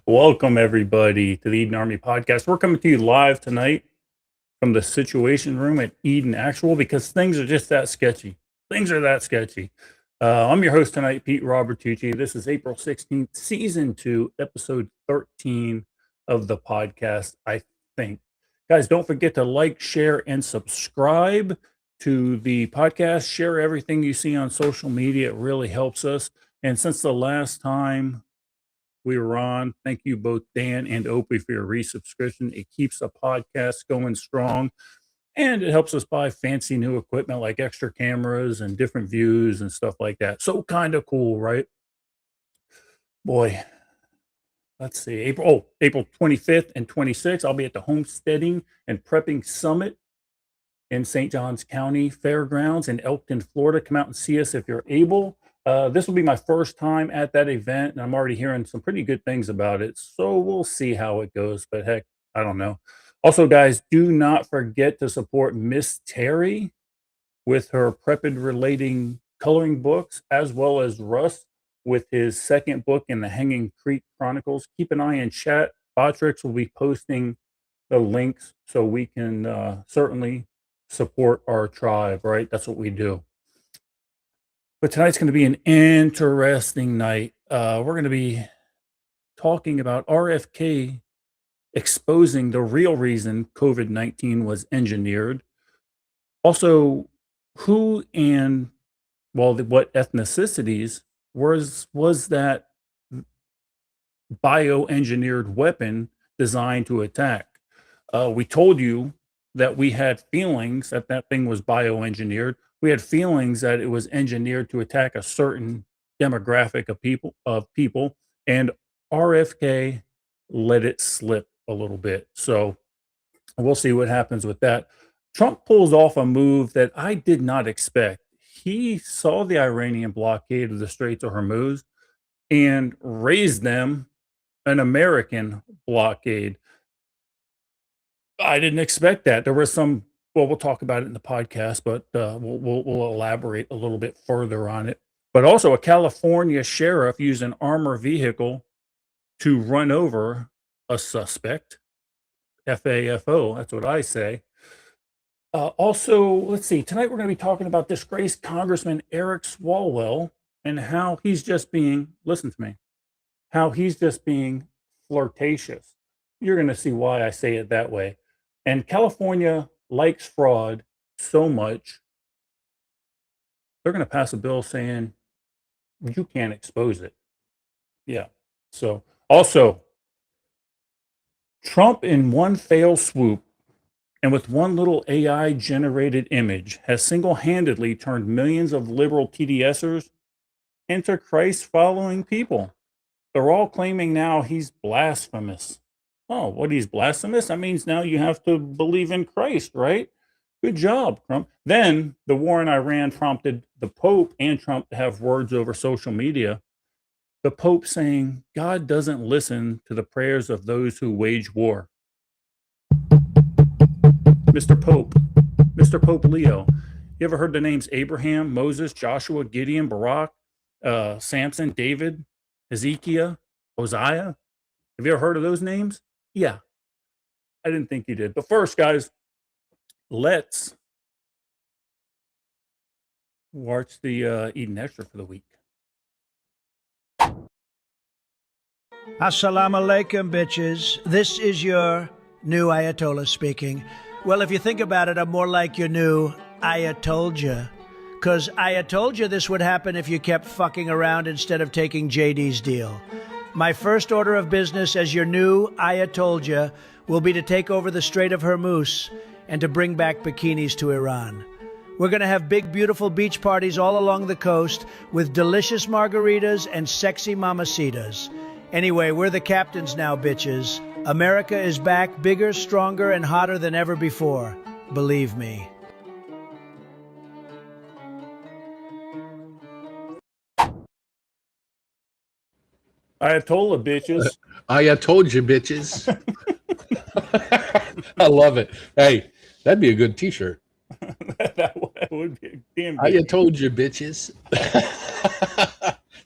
Welcome everybody to the Eden Army podcast. We're coming to you live tonight from the Situation Room at Eden Actual because things are just that sketchy. Things are that sketchy. I'm your host tonight, Pete Robertucci. This is April 16th, season 2, episode 13 of the podcast, I think. Guys, don't forget to like, share, and subscribe to the podcast. Share everything you see on social media. It really helps us. And since the last time we were on, thank you both Dan and Opie for your resubscription. It keeps the podcast going strong, and it helps us buy fancy new equipment like extra cameras and different views and stuff like that. So kind of cool, right? Boy, let's see. April 25th and 26th, I'll be at the Homesteading and Prepping Summit in St. Johns County Fairgrounds in Elkton, Florida. Come out and see us if you're able. This will be my first time at that event, and I'm already hearing some pretty good things about it. So we'll see how it goes. But heck, I don't know. Also, guys, do not forget to support Miss Terry with her Prepid relating coloring books, as well as Russ with his second book in the Hanging Creek Chronicles. Keep an eye in chat. Botrix will be posting the links so we can certainly support our tribe, right? That's what we do. But tonight's going to be an interesting night. We're going to be talking about RFK exposing the real reason COVID-19 was engineered. Also, who and, what ethnicities was that bioengineered weapon designed to attack? We told you that we had feelings that that thing was bioengineered. We had feelings that it was engineered to attack a certain demographic of people, and RFK let it slip a little bit. So we'll see what happens with that. Trump pulls off a move that I did not expect. He saw the Iranian blockade of the Straits of Hormuz and raised them an American blockade. I didn't expect that. There was some, we'll talk about it in the podcast, but we'll elaborate a little bit further on it. But also, a California sheriff used an armored vehicle to run over a suspect. FAFO, that's what I say. Also, let's see. Tonight we're going to be talking about disgraced Congressman Eric Swalwell and how he's just being, listen to me, how he's just being flirtatious. You're going to see why I say it that way. And California likes fraud so much, they're going to pass a bill saying you can't expose it. Yeah. So also, Trump in one fell swoop and with one little AI generated image has single-handedly turned millions of liberal TDSers into Christ following people. They're all claiming now he's blasphemous. Oh, what, he's blasphemous? That means now you have to believe in Christ, right? Good job, Trump. Then the war in Iran prompted the Pope and Trump to have words over social media. The Pope saying, God doesn't listen to the prayers of those who wage war. Mr. Pope Leo, you ever heard the names Abraham, Moses, Joshua, Gideon, Barak, Samson, David, Ezekiel, Hosea? Have you ever heard of those names? Yeah, I didn't think you did. But first, guys, let's watch the Eden Extra for the week. Assalamu alaikum, bitches. This is your new Ayatollah speaking. Well, if you think about it, I'm more like your new Ayatollah. Because I told you this would happen if you kept fucking around instead of taking JD's deal. My first order of business as your new Ayatollah will be to take over the Strait of Hormuz and to bring back bikinis to Iran. We're going to have big, beautiful beach parties all along the coast with delicious margaritas and sexy mamacitas. Anyway, we're the captains now, bitches. America is back, bigger, stronger, and hotter than ever before. Believe me. Ayatollah, bitches. I told you, bitches. I love it. Hey, that'd be a good T-shirt. that would be a damn I told you, bitches.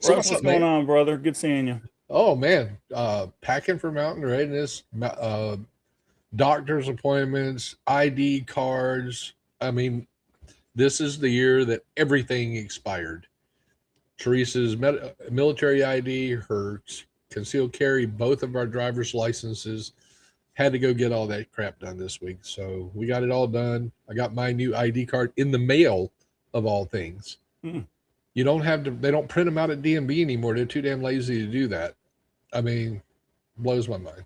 Russ, what's going on, brother? Good seeing you. Oh man, packing for mountain readiness, doctor's appointments, ID cards. I mean, this is the year that everything expired. Teresa's military ID, her concealed carry, both of our driver's licenses. Had to go get all that crap done this week. So we got it all done. I got my new ID card in the mail, of all things. Hmm. You don't have to, they don't print them out at DMV anymore. They're too damn lazy to do that. I mean, blows my mind.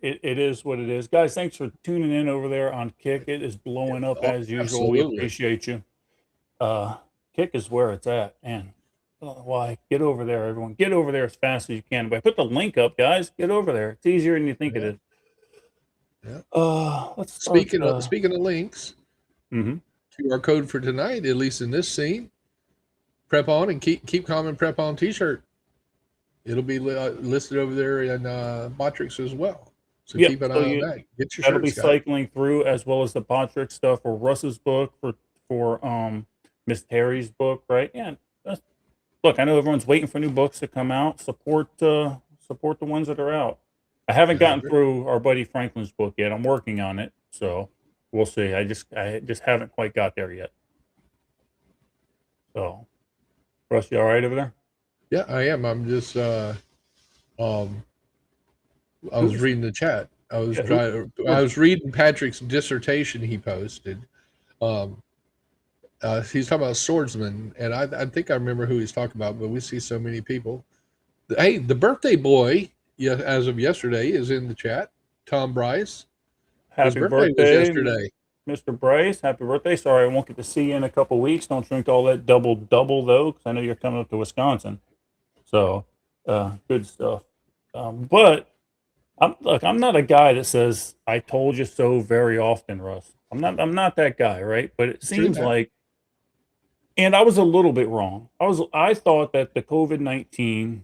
It is what it is. Guys, thanks for tuning in over there on Kick. It is blowing up as usual. We Absolutely. appreciate you. Kick is where it's at. And why? Get over there, everyone. Get over there as fast as you can. But put the link up, guys. Get over there. It's easier than you think it is. Yeah. Let's start, Speaking of links, QR code for tonight, at least in this scene, prep on and keep calm and prep on t-shirt. It'll be listed over there in Botrix as well. So keep an eye on that. Get your that'll shirts, be cycling through, as well as the Botrix stuff for Russ's book, for Miss Terry's book, right? Yeah. Look, I know everyone's waiting for new books to come out. Support the ones that are out. I haven't gotten through our buddy Franklin's book yet. I'm working on it, so we'll see. I just haven't quite got there yet. So, Russ, you all right over there? Yeah, I am. I'm just I was reading the chat. I was reading Patrick's dissertation he posted. He's talking about swordsman, and I think I remember who he's talking about, but we see so many people. Hey, the birthday boy, as of yesterday, is in the chat. Tom Bryce. Happy birthday was yesterday. Mr. Bryce, happy birthday. Sorry I won't get to see you in a couple of weeks. Don't drink all that double though, because I know you're coming up to Wisconsin. So good stuff. But I'm not a guy that says I told you so very often, Russ. I'm not that guy, right? But it seems like, and I was a little bit wrong. I thought that the COVID-19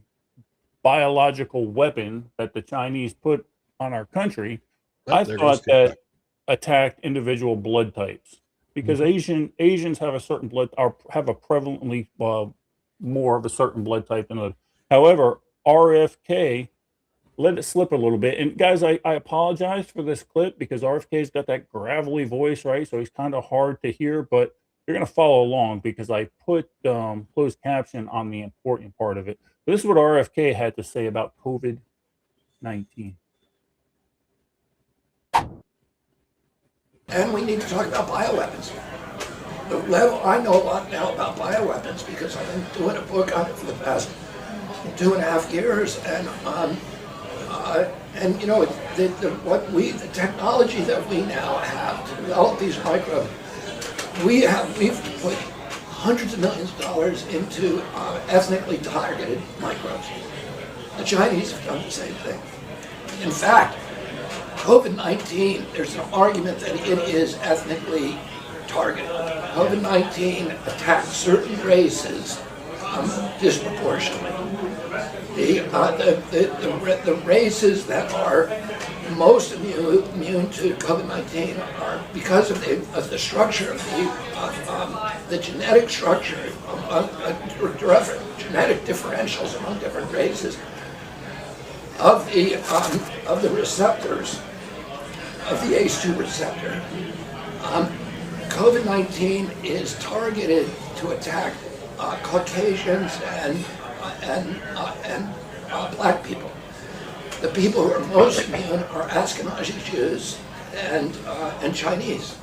biological weapon that the Chinese put on our country, I thought that attacked individual blood types, because Asians have a certain have a prevalently more of a certain blood type than others. However, RFK let it slip a little bit. And guys, I apologize for this clip, because RFK's got that gravelly voice, right? So he's kind of hard to hear, but you're going to follow along because I put closed caption on the important part of it. But this is what RFK had to say about COVID-19. And we need to talk about bioweapons. The level, I know a lot now about bioweapons because I've been doing a book on it for the past 2.5 years, and you know, the technology that we now have to develop these microbes, we've put hundreds of millions of dollars into ethnically targeted microbes. The Chinese have done the same thing. In fact, COVID-19, there's an argument that it is ethnically targeted. COVID-19 attacks certain races disproportionately. The races that are most immune to COVID-19 are because of the structure of the genetic structure, genetic differentials among different races of the receptors, of the ACE2 receptor. COVID-19 is targeted to attack Caucasians and black people. The people who are most immune are Ashkenazi Jews and Chinese.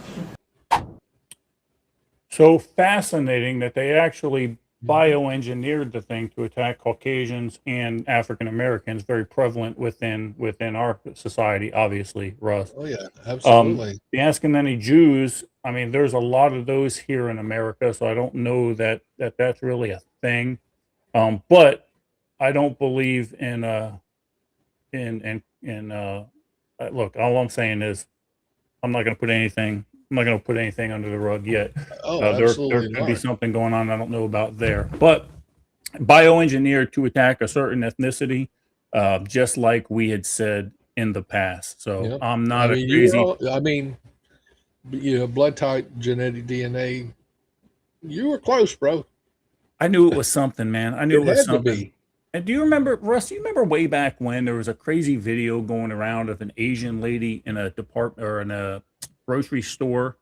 So fascinating that they actually bioengineered the thing to attack Caucasians and African Americans, very prevalent within our society, obviously, Russ. Oh yeah, absolutely. The Ashkenazi Jews, I mean, there's a lot of those here in America, so I don't know that that's really a thing. But I don't believe in look, all I'm saying is I'm not going to put anything under the rug yet. There could be something going on I don't know about there. But bioengineered to attack a certain ethnicity, just like we had said in the past. So I'm not a crazy. Blood type, genetic DNA. You were close, bro. I knew it was something, man. I knew it was something. And do you remember, Russ? Do you remember way back when there was a crazy video going around of an Asian lady in a department or in a grocery store,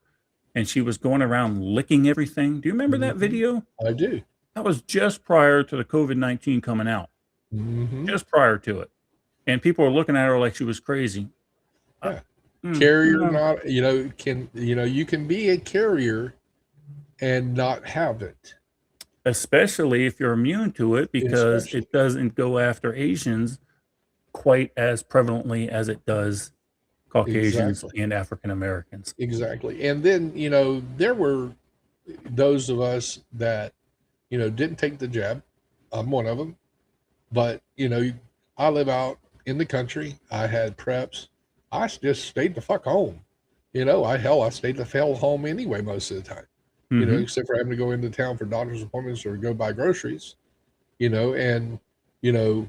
and she was going around licking everything? Do you remember that Mhm. video? I do. That was just prior to the COVID-19 coming out, Hmm. just prior to it, and people were looking at her like she was crazy. Uh, Yeah. Carrier, no, not, you can be a carrier and not have it. especially if you're immune to it, because Especially. it doesn't go after Asians quite as prevalently as it does Caucasians Exactly. and African Americans. Exactly. And then, there were those of us that, didn't take the jab. I'm one of them. But, I live out in the country. I had preps. I just stayed the fuck home. I stayed the hell home anyway most of the time, Hmm. except for having to go into town for doctor's appointments or go buy groceries, and, you know,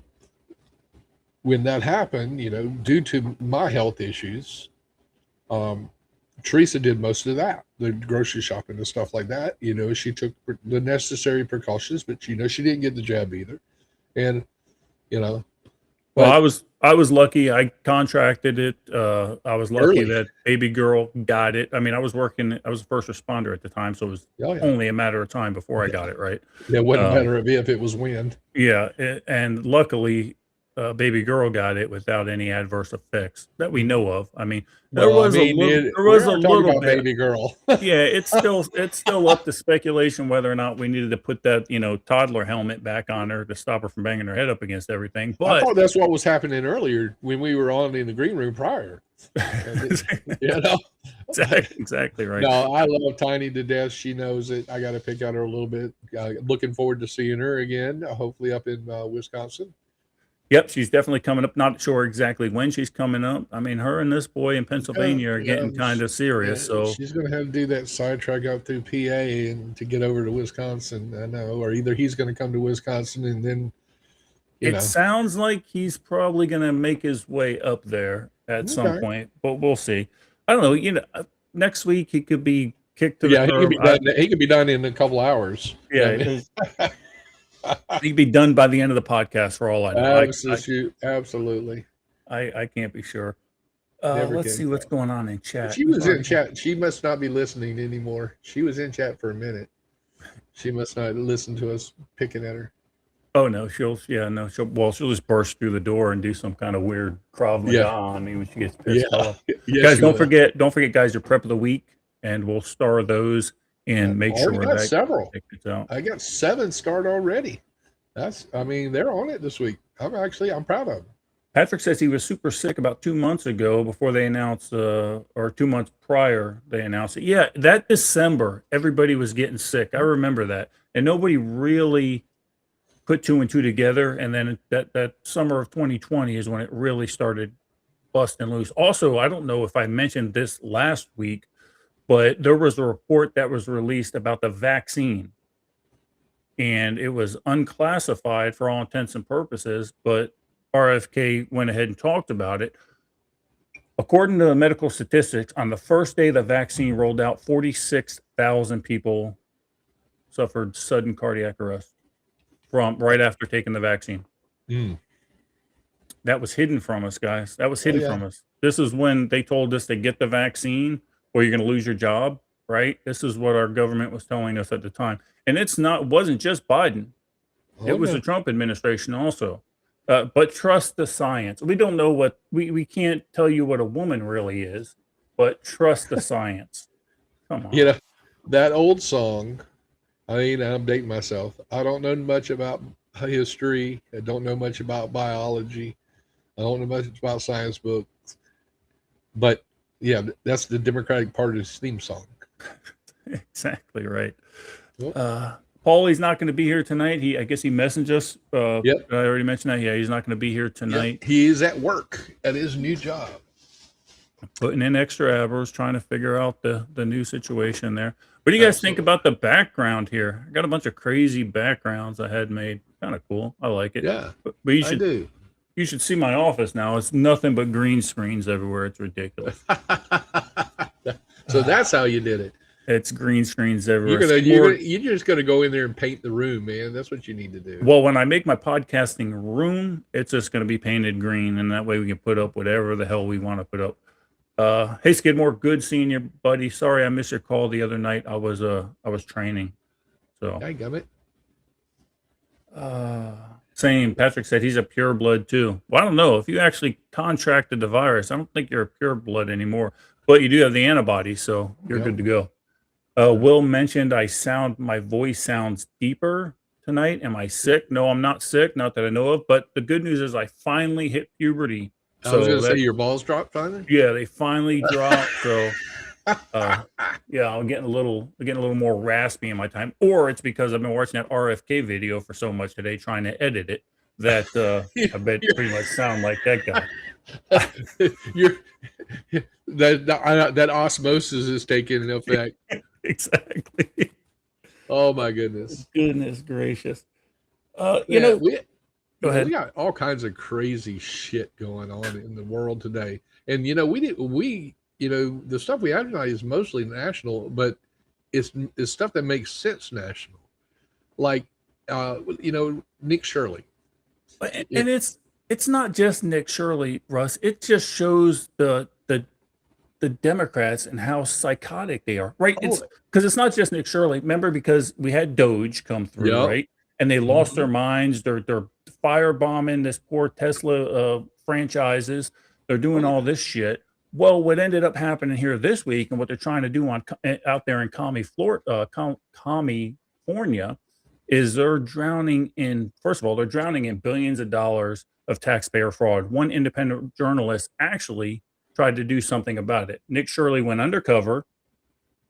when that happened, due to my health issues, um, Teresa did most of that, the grocery shopping and stuff like that. She took the necessary precautions, but she didn't get the jab either. And, you know, Well, but I was lucky. I contracted it. I was lucky early, that baby girl got it. I mean, I was working. I was a first responder at the time, so it was oh yeah, only a matter of time before I got it. Right. it wasn't a Um, matter of if, it was when. yeah, and luckily, baby girl got it without any adverse effects that we know of. I mean, Well, I mean, there we was a are talking little about bit. baby girl. Yeah, it's still up to speculation whether or not we needed to put that, toddler helmet back on her to stop her from banging her head up against everything. I But thought that's what was happening earlier when we were on in the green room prior. And you know, exactly right. no, I love Tiny to death. She knows it. I got to pick on her a little bit. Looking forward to seeing her again, hopefully up in Wisconsin. Yep, she's definitely coming up. Not sure exactly when she's coming up. I mean, her and this boy in Yeah, Pennsylvania are yeah, getting kind of serious. So she's going to have to do that sidetrack out through PA and to get over to Wisconsin. I know, or either he's going to come to Wisconsin and then, you it know, sounds like he's probably going to make his way up there at some okay. point, but we'll see. I don't know. Next week he could be kicked to the Yeah, he could curb. be done. He could be done in a couple hours. I Yeah, mean, he'd be done by the end of the podcast for all I know. absolutely. I can't be sure. Never Let's can see what's tell. going on in But chat. she We've was in already got. chat. She must not be listening anymore. She was in chat for a minute. She must not listen to us picking at her. Oh no, she'll just burst through the door and do some kind of weird Krav Maga Yeah, on me when she gets yeah, pissed off. yes, Guys, she will. don't forget, guys, your prep of the week, and we'll star those and make Already sure got that several. gets out. I got 7 started already. I mean, they're on it this week. I'm proud of them. Patrick says he was super sick about 2 months ago before they announced, or 2 months prior they announced it. Yeah, that December, everybody was getting sick. I remember that, and nobody really put two and two together. And then that summer of 2020 is when it really started busting loose. Also, I don't know if I mentioned this last week, but there was a report that was released about the vaccine, and it was unclassified for all intents and purposes, but RFK went ahead and talked about it. According to the medical statistics, on the first day the vaccine rolled out, 46,000 people suffered sudden cardiac arrest from right after taking the vaccine. Mm. That was hidden from us, guys. That was Oh hidden yeah. from us. This is when they told us to get the vaccine or you're going to lose your job, right? This is what our government was telling us at the time. And wasn't just Biden. It Oh was no. the Trump administration also. But trust the science. We don't know we can't tell you what a woman really is, but trust the science. Come on. You know, that old song. I mean, I'm dating myself. I don't know much about history. I don't know much about biology. I don't know much about science books. But yeah, that's the Democratic Party's theme song. Exactly right. Yep. Paulie's not going to be here tonight. I guess he messaged us. Yep. I already mentioned that. Yeah, he's not going to be here Yep. tonight. He is at work at his new job. Putting in extra hours, trying to figure out the new situation there. What do you guys think about the background here? I got a bunch of crazy backgrounds I had made. Kind of cool. I like it. Yeah, But I do. you should see my office now. It's nothing but green screens everywhere. It's ridiculous. So that's how you did it. It's green screens everywhere. You're just gonna go in there and paint the room, man. That's what you need to do. Well, when I make my podcasting room, it's just going to be painted green, and that way we can put up whatever the hell we want to put up. Hey Skidmore, good seeing you, buddy. Sorry I missed your call the other night. I was training. So I got it. Same. Patrick said he's a pure blood too. Well, I don't know. If you actually contracted the virus, I don't think you're a pure blood anymore. But you do have the antibodies, so you're good to go. Will mentioned my voice sounds deeper tonight. Am I sick? No, I'm not sick, not that I know of. But the good news is I finally hit puberty. I was going to say your balls dropped finally. Yeah, they finally dropped. So yeah, I'm getting a little more raspy in my time, or it's because I've been watching that RFK video for so much today, trying to edit it that I bet pretty much sound like that guy. That osmosis is taking effect. Exactly. Oh my goodness. Goodness gracious. Go ahead. We got all kinds of crazy shit going on in the world today. And the stuff we advertise is mostly national, but it's stuff that makes sense national. Like Nick Shirley. And it's not just Nick Shirley, Russ. It just shows the Democrats and how psychotic they are, right? It's because it's not just Nick Shirley. Remember, because we had Doge come through, right? And they lost their minds. They're firebombing this poor Tesla franchises. They're doing all this shit. Well, what ended up happening here this week, and what they're trying to do out there in California, is they're drowning in billions of dollars of taxpayer fraud. One independent journalist actually tried to do something about it. Nick Shirley went undercover.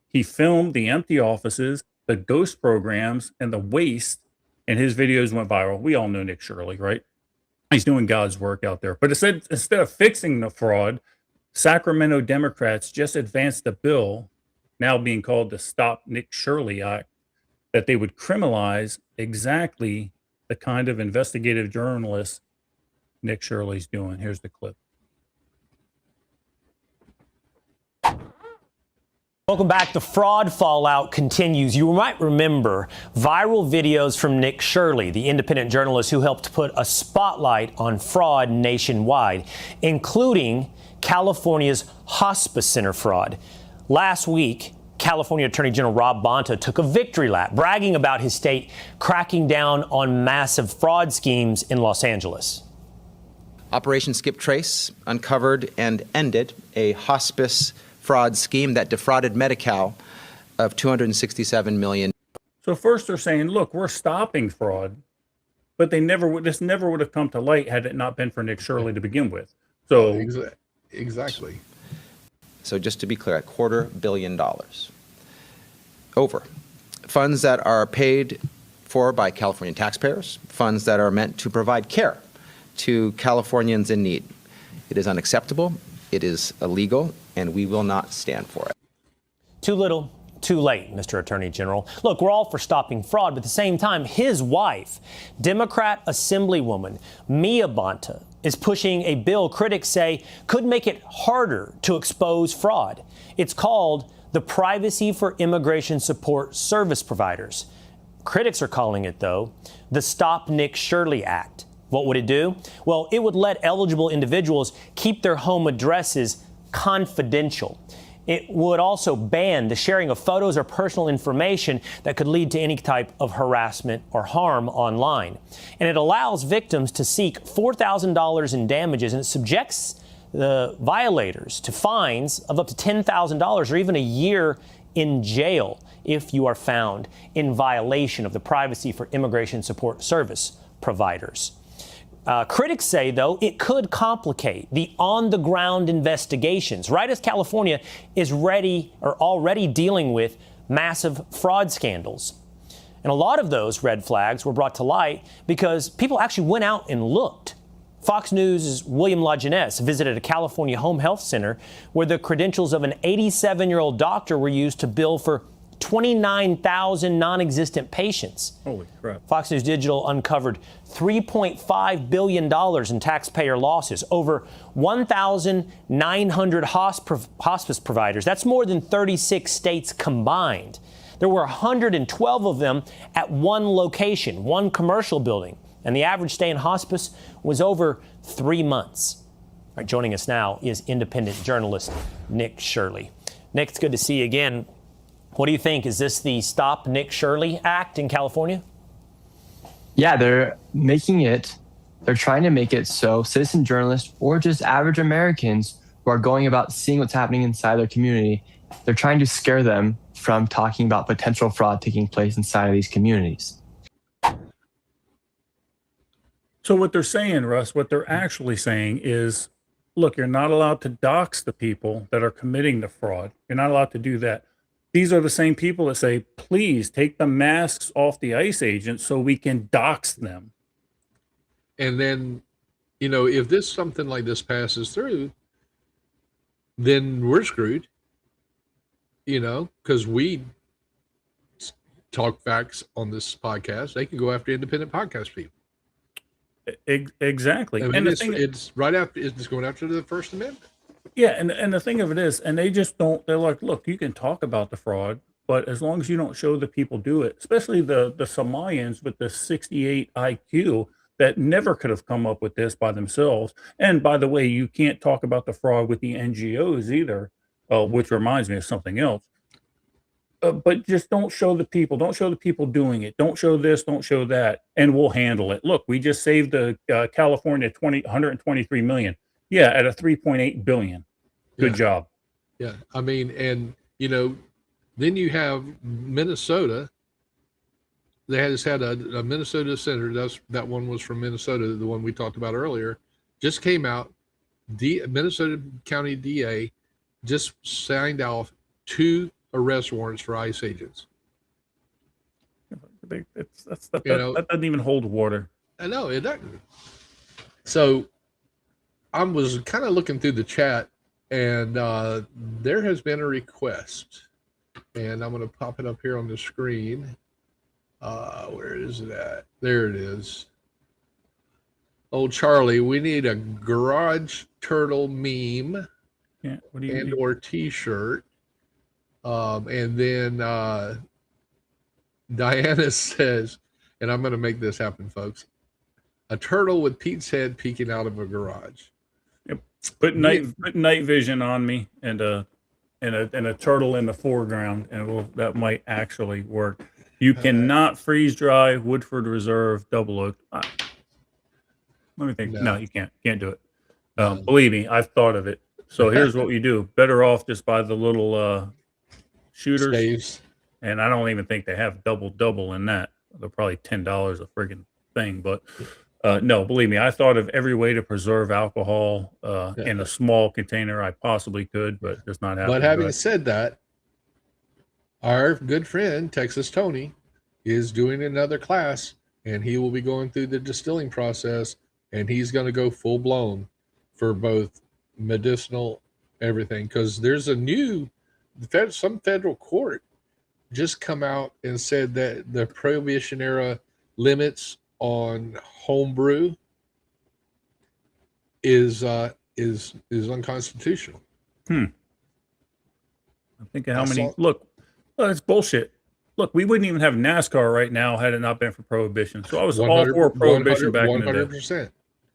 He filmed the empty offices, the ghost programs, and the waste, and his videos went viral. We all know Nick Shirley, right? He's doing God's work out there. But instead of fixing the fraud, Sacramento Democrats just advanced a bill, now being called the Stop Nick Shirley Act, that they would criminalize exactly the kind of investigative journalist Nick Shirley's doing. Here's the clip. Welcome back. The fraud fallout continues. You might remember viral videos from Nick Shirley, the independent journalist who helped put a spotlight on fraud nationwide, including California's hospice center fraud. Last week, California Attorney General Rob Bonta took a victory lap, bragging about his state cracking down on massive fraud schemes in Los Angeles. Operation Skip Trace uncovered and ended a hospice fraud scheme that defrauded Medi-Cal of $267 million. So first they're saying, look, we're stopping fraud, but this never would have come to light had it not been for Nick Shirley to begin with. So exactly. So just to be clear, $250 million. Over. Funds that are paid for by California taxpayers, funds that are meant to provide care to Californians in need. It is unacceptable, it is illegal, and we will not stand for it. Too little, too late, Mr. Attorney General. Look, we're all for stopping fraud, but at the same time, his wife, Democrat Assemblywoman Mia Bonta, is pushing a bill critics say could make it harder to expose fraud. It's called the Privacy for Immigration Support Service Providers. Critics are calling it, though, the Stop Nick Shirley Act. What would it do? Well, it would let eligible individuals keep their home addresses confidential. It would also ban the sharing of photos or personal information that could lead to any type of harassment or harm online. And it allows victims to seek $4,000 in damages, and it subjects the violators to fines of up to $10,000 or even a year in jail if you are found in violation of the Privacy for Immigration Support Service Providers. Critics say, though, it could complicate the on-the-ground investigations, right as California is already dealing with massive fraud scandals. And a lot of those red flags were brought to light because people actually went out and looked. Fox News' William LaJeunesse visited a California home health center where the credentials of an 87-year-old doctor were used to bill for 29,000 non-existent patients. Holy crap. Fox News Digital uncovered $3.5 billion in taxpayer losses, over 1,900 hospice providers. That's more than 36 states combined. There were 112 of them at one location, one commercial building, and the average stay in hospice was over 3 months. All right, joining us now is independent journalist Nick Shirley. Nick, it's good to see you again. What do you think? Is this the Stop Nick Shirley Act in California? Yeah, they're trying to make it so citizen journalists or just average Americans who are going about seeing what's happening inside their community, they're trying to scare them from talking about potential fraud taking place inside of these communities. So what they're saying, Russ, what they're actually saying is, look, you're not allowed to dox the people that are committing the fraud. You're not allowed to do that. These are the same people that say, please take the masks off the ICE agents so we can dox them. And then, if something like this passes through, then we're screwed, because we talk facts on this podcast. They can go after independent podcast people. Exactly. I mean, and it's right after, it's going after the First Amendment. Yeah, and the thing of it is, and they just don't, they're like, look, you can talk about the fraud, but as long as you don't show the people do it, especially the Somalians with the 68 IQ that never could have come up with this by themselves. And by the way, you can't talk about the fraud with the NGOs either, which reminds me of something else. But just don't show the people doing it. Don't show this, don't show that, and we'll handle it. Look, we just saved the California 123 million. Yeah, at a 3.8 billion. Good job. Yeah. I mean, and then you have Minnesota. They just had a Minnesota senator. That one was from Minnesota, the one we talked about earlier. Just came out. Minnesota County DA just signed off 2 arrest warrants for ICE agents. That doesn't even hold water. I know it doesn't. So I was kind of looking through the chat, and there has been a request, and I'm going to pop it up here on the screen. Where is it at? There it is. Oh, Charlie, we need a garage turtle meme or T-shirt. And then Diana says, and I'm going to make this happen, folks, a turtle with Pete's head peeking out of a garage. Yep. Put night vision on me and a turtle in the foreground, and that might actually work. You cannot freeze dry Woodford Reserve double oak. Let me think. No, you can't. Can't do it. Believe me, I've thought of it. So here's what you do. Better off just buy the little shooters. Staves. And I don't even think they have double in that. They're probably $10 a friggin' thing. But no, believe me, I thought of every way to preserve alcohol in a small container I possibly could, but it's not happening. But having said that, our good friend Texas Tony is doing another class, and he will be going through the distilling process, and he's going to go full blown for both medicinal everything, because there's some federal court just come out and said that the Prohibition era limits on homebrew is unconstitutional. I think of how many. Look, that's bullshit. Look, we wouldn't even have NASCAR right now had it not been for Prohibition. So I was all for Prohibition back in the day. 100%.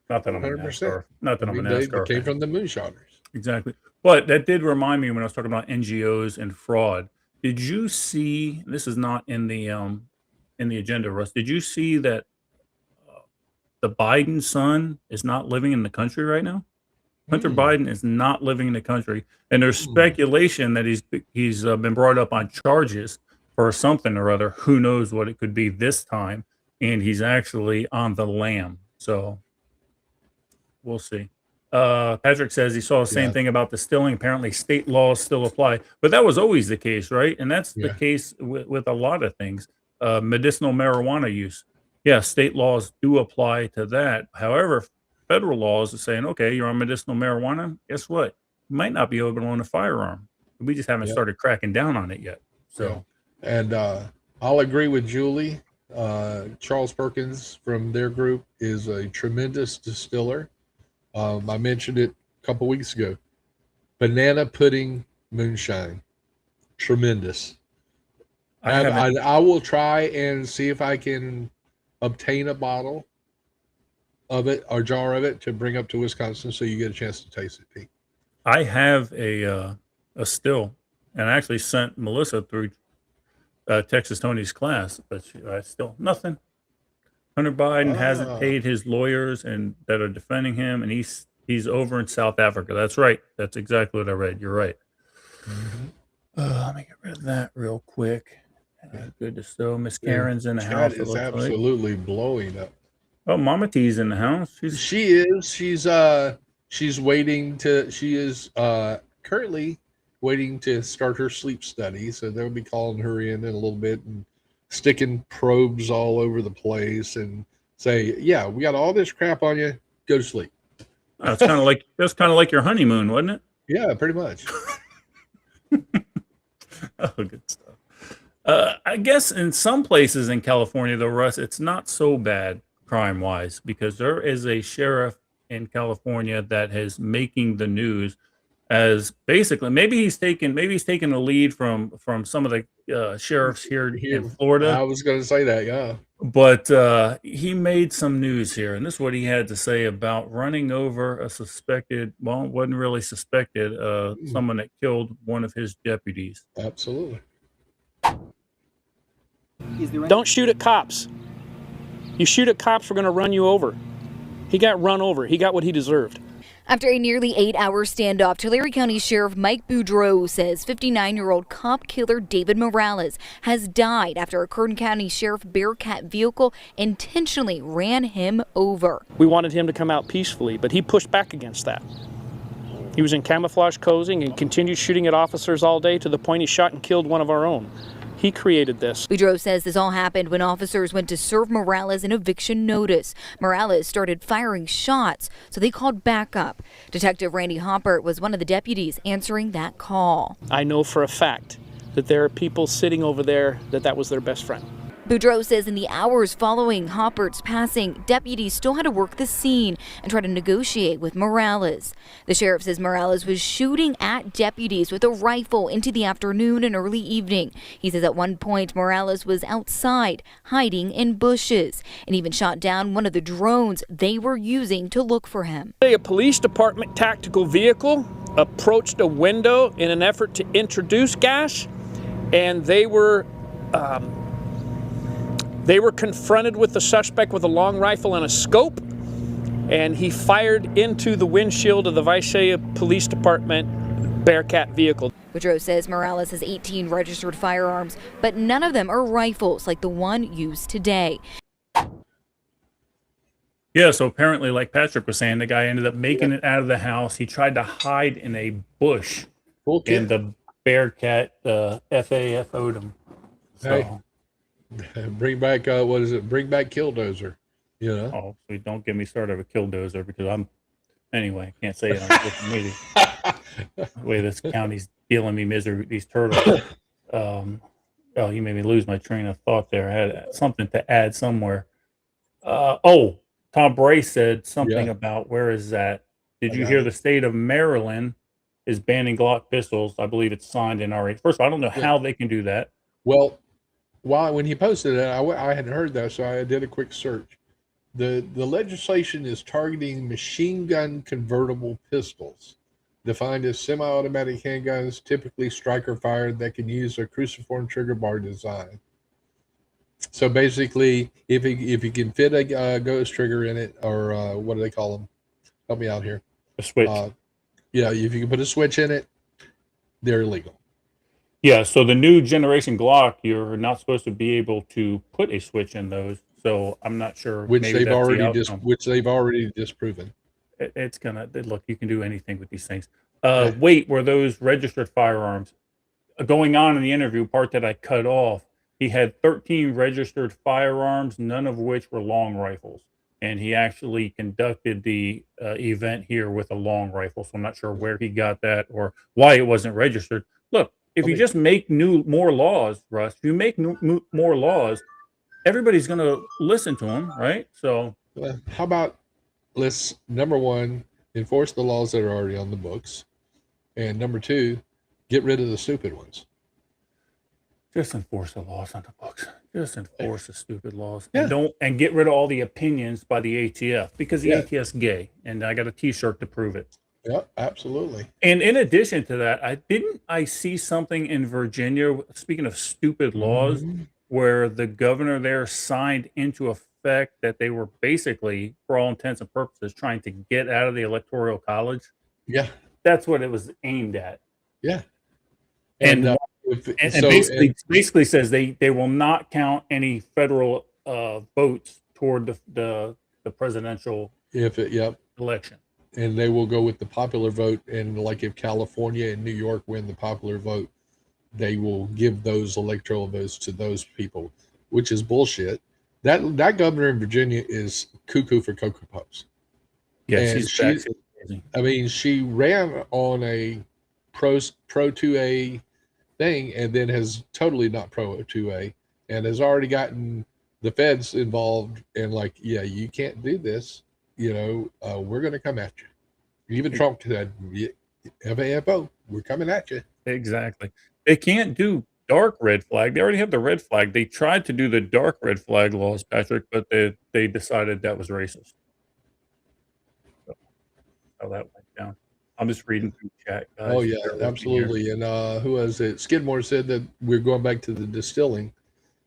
Not that I'm a NASCAR. Not that I'm a NASCAR. They came from the moonshiners. Exactly. But that did remind me when I was talking about NGOs and fraud. Did you see? This is not in the agenda, Russ. Did you see that the Biden son is not living in the country right now? Hunter Biden is not living in the country, and there's speculation that he's been brought up on charges for something or other. Who knows what it could be this time? And he's actually on the lam. So we'll see. Patrick says he saw the same thing about distilling. Apparently, state laws still apply, but that was always the case, right? And that's the case with a lot of things. Medicinal marijuana use, state laws do apply to that. However, federal laws are saying, okay, you're on medicinal marijuana. Guess what? You might not be able to own a firearm. We just haven't started cracking down on it yet. So And I'll agree with Julie. Charles Perkins from their group is a tremendous distiller. I mentioned it a couple weeks ago. Banana pudding moonshine, tremendous. I haven't. I will try and see if I can obtain a bottle of it or jar of it to bring up to Wisconsin so you get a chance to taste it, Pete. I have a still, and I actually sent Melissa through Texas Tony's class, but I still nothing. Hunter Biden hasn't Ah, paid his lawyers and that are defending him, and he's over in South Africa. That's right. That's exactly what I read. You're right. mhm. Let me get rid of that real quick. Good to still. Miss The Karen's in the chat house. It is looks like. absolutely blowing up. Oh, Mama T's in the house. She's She is. She's waiting to. She is currently waiting to start her sleep study. So they'll be calling her in a little bit and sticking probes all over the place and say, "Yeah, we got all this crap on you. Go to sleep." it's kind of like your honeymoon, wasn't it? Yeah, pretty much. Oh, good stuff. I guess in some places in California, though, Russ, it's not so bad crime wise because there is a sheriff in California that is making the news as basically maybe he's taken a lead from some of the sheriffs here Here, in Florida, I was going to say that. Yeah. but he made some news here, and this is what he had to say about running over a suspected, well, it wasn't really suspected, someone that killed one of his deputies. Absolutely. Don't shoot at cops. You shoot at cops, we're going to run you over. He got run over. He got what he deserved. After a nearly 8-hour standoff, Tulare County Sheriff Mike Boudreau says 59-year-old cop killer David Morales has died after a Kern County Sheriff Bearcat vehicle intentionally ran him over. We wanted him to come out peacefully, but he pushed back against that. He was in camouflage clothing and continued shooting at officers all day to the point he shot and killed one of our own. He created this. Boudreau says this all happened when officers went to serve Morales an eviction notice. Morales started firing shots, so they called backup. Detective Randy Hoppert was one of the deputies answering that call. I know for a fact that there are people sitting over there that was their best friend. Boudreau says in the hours following Hoppert's passing, deputies still had to work the scene and try to negotiate with Morales. The sheriff says Morales was shooting at deputies with a rifle into the afternoon and early evening. He says at one point Morales was outside, hiding in bushes, and even shot down one of the drones they were using to look for him. A police department tactical vehicle approached a window in an effort to introduce gas, and they were confronted with the suspect with a long rifle and a scope, and he fired into the windshield of the Visalia Police Department Bearcat vehicle. Boudreau says Morales has 18 registered firearms, but none of them are rifles like the one used today. Yeah, so apparently, like Patrick was saying, the guy ended up making it out of the house. He tried to hide in a bush, and the Bearcat FAFO'd him. So. Hey. Bring back what is it? Bring back Killdozer. You know. Oh, so don't get me started with Killdozer because anyway, I can't say it on social media. The way this county's dealing me misery with these turtles. Oh, you made me lose my train of thought there. I had something to add somewhere. Tom Bray said something about where is that? Did you hear the state of Maryland is banning Glock pistols? I believe it's signed in RH. First of all, I don't know how they can do that. Well, when he posted it, I hadn't heard that, so I did a quick search. The legislation is targeting machine gun convertible pistols, defined as semi-automatic handguns, typically striker fired, that can use a cruciform trigger bar design. So basically, if you can fit a ghost trigger in it, or what do they call them? Help me out here. A switch. If you can put a switch in it, they're illegal. Yeah, so the new generation Glock, you're not supposed to be able to put a switch in those. So I'm not sure. Which maybe they've that's already disproven. It's gonna look. You can do anything with these things. Wait, were those registered firearms? Going on in the interview part that I cut off, he had 13 registered firearms, none of which were long rifles, and he actually conducted the event here with a long rifle. So I'm not sure where he got that or why it wasn't registered. Look. if you just make more laws, Russ, if you make more laws, everybody's going to listen to them, right? So how about let's, number one, enforce the laws that are already on the books, and number two, get rid of the stupid ones. Just enforce the laws on the books. Just enforce the stupid laws, and get rid of all the opinions by the ATF, because the ATF's gay, and I got a T-shirt to prove it. Yeah, absolutely. And in addition to that, I see something in Virginia, speaking of stupid laws, where the governor there signed into effect that they were basically, for all intents and purposes, trying to get out of the Electoral College. Yeah. That's what it was aimed at. Yeah. And basically says they will not count any federal votes toward the presidential election. And they will go with the popular vote. And like if California and New York win the popular vote, they will give those electoral votes to those people, which is bullshit. That governor in Virginia is cuckoo for Cocoa Puffs. Yeah, she ran on a pro 2A thing, and then has totally not pro 2A, and has already gotten the feds involved, and like, yeah, you can't do this. We're going to come at you. Even Trump said, FAFO, we're coming at you. Exactly. They can't do dark red flag. They already have the red flag. They tried to do the dark red flag laws, Patrick, but they decided that was racist. So, how that went down. I'm just reading through chat, guys. Oh, yeah, absolutely. And who was it? Skidmore said that we're going back to the distilling.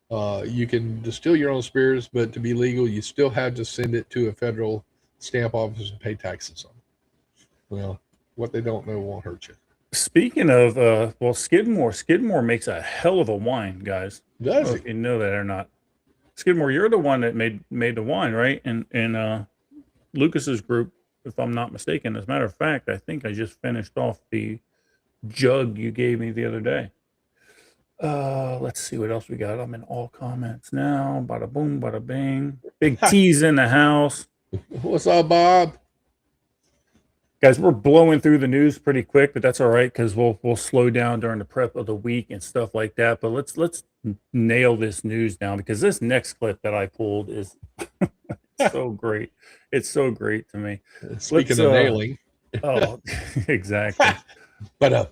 You can distill your own spirits, but to be legal, you still have to send it to a federal stamp office and pay taxes on it. Well, what they don't know won't hurt you. Speaking of, Skidmore makes a hell of a wine, guys. Does he? If you know that or not. Skidmore, you're the one that made the wine, right? And Lucas's group, if I'm not mistaken. As a matter of fact, I think I just finished off the jug you gave me the other day. Let's see what else we got. I'm in all comments now. Bada boom, bada bing. Big T's in the house. What's up, Bob? Guys, we're blowing through the news pretty quick, but that's all right, because we'll slow down during the prep of the week and stuff like that. But let's nail this news down, because this next clip that I pulled is so great. It's so great to me. Speaking of nailing. Oh, exactly. But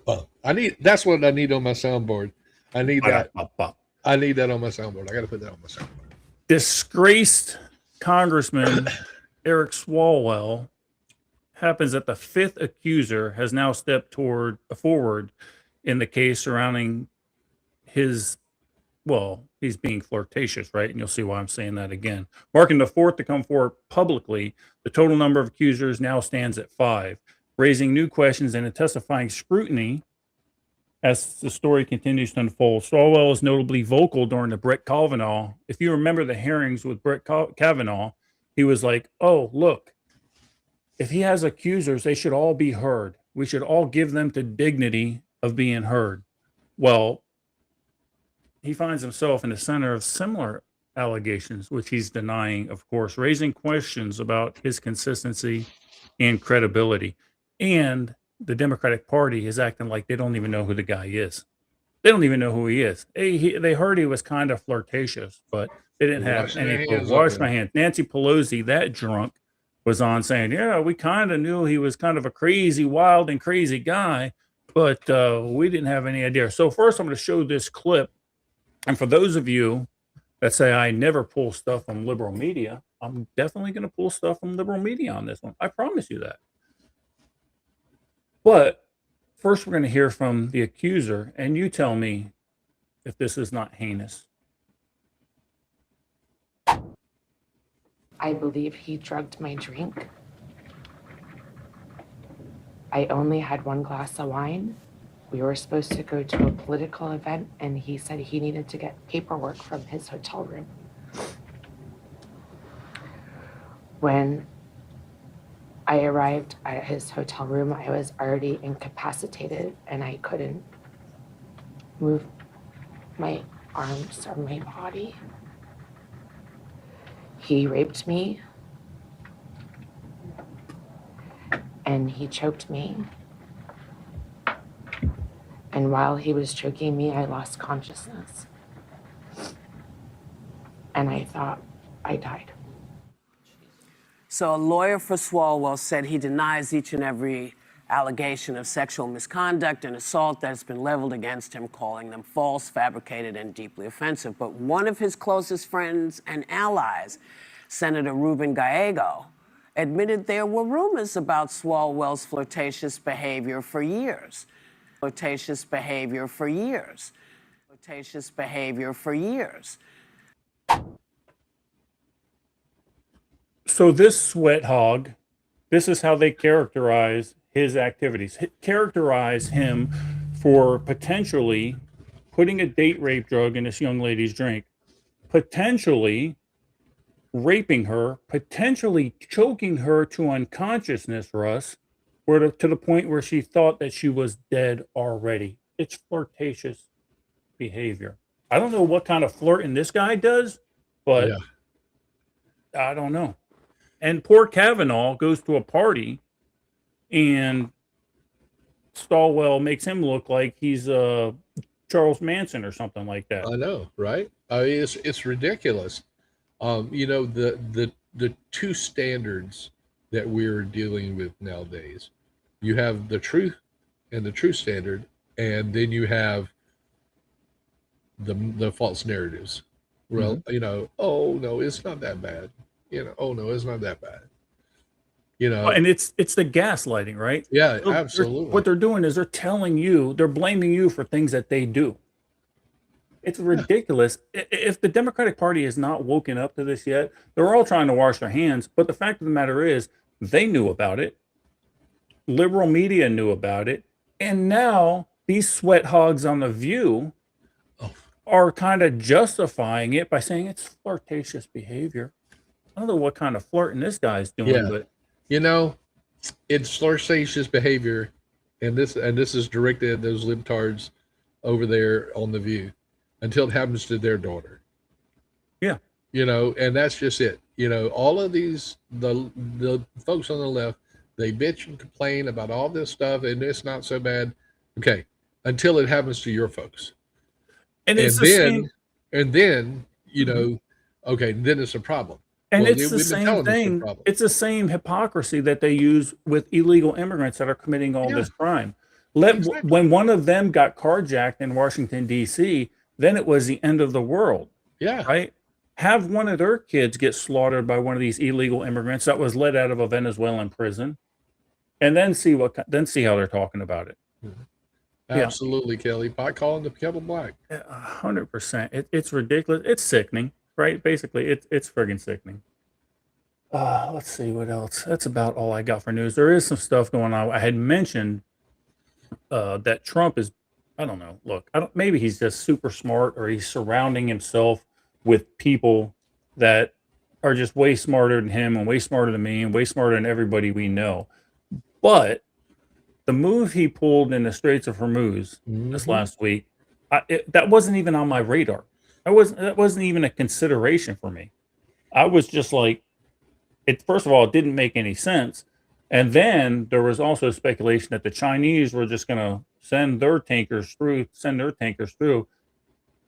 that's what I need on my soundboard. I need that. I need that on my soundboard. I got to put that on my soundboard. Disgraced Congressman Eric Swalwell happens that the fifth accuser has now stepped forward in the case surrounding he's being flirtatious, right? And you'll see why I'm saying that again. Marking the fourth to come forward publicly, the total number of accusers now stands at 5, raising new questions and intensifying scrutiny as the story continues to unfold. Swalwell is notably vocal during the Brett Kavanaugh. If you remember the hearings with Brett Kavanaugh, he was like, oh, look, if he has accusers, they should all be heard. We should all give them the dignity of being heard. Well, he finds himself in the center of similar allegations, which he's denying, of course, raising questions about his consistency and credibility. And the Democratic Party is acting like they don't even know who the guy is. They don't even know who he is. They heard he was kind of flirtatious, but they didn't have any. Wash my hands. Nancy Pelosi, that drunk, was on saying, yeah, we kind of knew he was kind of a crazy, wild and crazy guy, but we didn't have any idea. So first I'm going to show this clip. And for those of you that say I never pull stuff from liberal media, I'm definitely going to pull stuff from liberal media on this one. I promise you that. But first we're going to hear from the accuser, and you tell me if this is not heinous. I believe he drugged my drink. I only had 1 glass of wine. We were supposed to go to a political event, and he said he needed to get paperwork from his hotel room. When I arrived at his hotel room, I was already incapacitated, and I couldn't move my arms or my body. He raped me, and he choked me, And while he was choking me, I lost consciousness. And I thought I died. So a lawyer for Swalwell said he denies each and every allegation of sexual misconduct and assault that has been leveled against him, calling them false, fabricated, and deeply offensive. But one of his closest friends and allies, Senator Ruben Gallego, admitted there were rumors about Swalwell's flirtatious behavior for years. Flirtatious behavior for years. Flirtatious behavior for years. So this sweat hog, this is how they characterize his activities. Characterize him for potentially putting a date rape drug in this young lady's drink, potentially raping her, potentially choking her to unconsciousness, Russ, to the point where she thought that she was dead already. It's flirtatious behavior. I don't know what kind of flirting this guy does, but I don't know. And poor Kavanaugh goes to a party and Swalwell makes him look like he's Charles Manson or something like that. I know, right? I mean, it's ridiculous. You know, the two standards that we're dealing with nowadays. You have the truth and the true standard, and then you have the false narratives. Well, you know, oh no, it's not that bad. You know, oh no, it's not that bad. You know, And it's the gaslighting, right? yeah, So absolutely. what they're doing is they're telling you, they're blaming you for things that they do. It's ridiculous. If the Democratic Party has not woken up to this yet, they're all trying to wash their hands. But the fact of the matter is, they knew about it. Liberal media knew about it. And now these sweat hogs on The View are kind of justifying it by saying it's flirtatious behavior. I don't know what kind of flirting this guy's doing, Yeah. but You know, it's flirtatious behavior, and this is directed at those libtards over there on The View until it happens to their daughter. yeah. You know, and that's just it. You know, all of these the folks on the left, they bitch and complain about all this stuff, and it's not so bad. Okay, until it happens to your folks, And it's and the then same. and then you know, okay, then it's a problem. And Well, it's the we've been same telling them it's a thing. problem. It's the same hypocrisy that they use with illegal immigrants that are committing all Yeah. this crime. Exactly. When one of them got carjacked in Washington, D.C., then it was the end of the world, Yeah, right? Have one of their kids get slaughtered by one of these illegal immigrants that was let out of a Venezuelan prison, and then see how they're talking about it. absolutely, Kelly. Pot calling the kettle black. 100%. It's ridiculous. It's sickening, right? Basically, it's friggin' sickening. Let's see what else. That's about all I got for news. There is some stuff going on. I had mentioned that Trump is, I don't know. Look, maybe he's just super smart, or he's surrounding himself with people that are just way smarter than him and way smarter than me and way smarter than everybody we know. But the move he pulled in the Straits of Hormuz this last week, that wasn't even on my radar. That wasn't even a consideration for me. I was just like, first of all, it didn't make any sense. And then there was also speculation that the Chinese were just going to send their tankers through.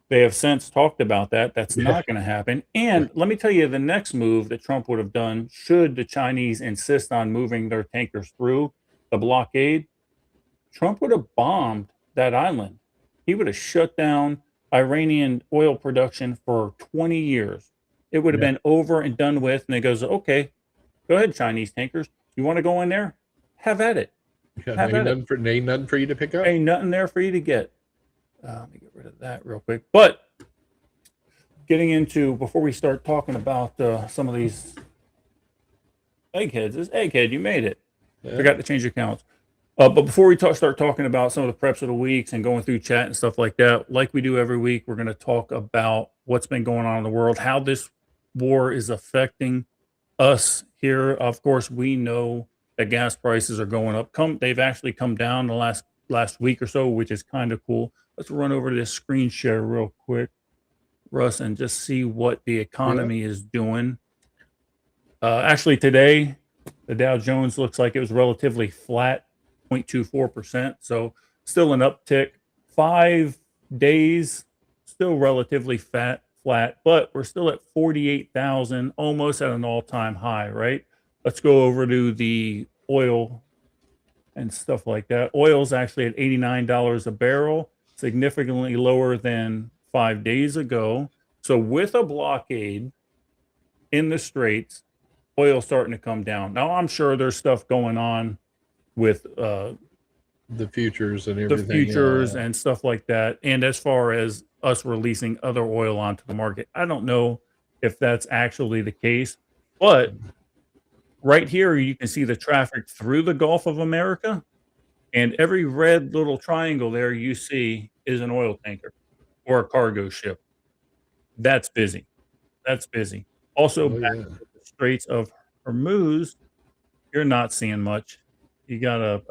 They have since talked about that. That's not going to happen. And let me tell you, the next move that Trump would have done, should the Chinese insist on moving their tankers through the blockade, Trump would have bombed that island. He would have shut down Iranian oil production for 20 years. It would have been over and done with. And it goes, okay, go ahead, Chinese tankers. You want to go in there? Have at it. Yeah, ain't nothing for you to pick up. Ain't nothing there for you to get. Let me get rid of that real quick. But getting into, before we start talking about some of these eggheads, this egghead, you made it. Forgot to change accounts. But before we start talking about some of the preps of the weeks and going through chat and stuff like that, like we do every week, we're going to talk about what's been going on in the world, how this war is affecting us here. Of course, we know that gas prices are going up. They've actually come down the last week or so, which is kind of cool. Let's run over to this screen share real quick, Russ, and just see what the economy is doing. Actually, today, the Dow Jones looks like it was relatively flat, 0.24%. So still an uptick 5 days, still relatively flat, but we're still at 48,000, almost at an all-time high, right? Let's go over to the oil and stuff like that. Oil's actually at $89 a barrel, significantly lower than 5 days ago. So with a blockade in the Straits, oil's starting to come down. Now, I'm sure there's stuff going on with the futures and the everything. futures and stuff like that. And as far as us releasing other oil onto the market, I don't know if that's actually the case. But right here, you can see the traffic through the Gulf of America. And every red little triangle there you see is an oil tanker or a cargo ship. That's busy. That's busy. Also, back to the Straits of Hormuz, you're not seeing much. You got a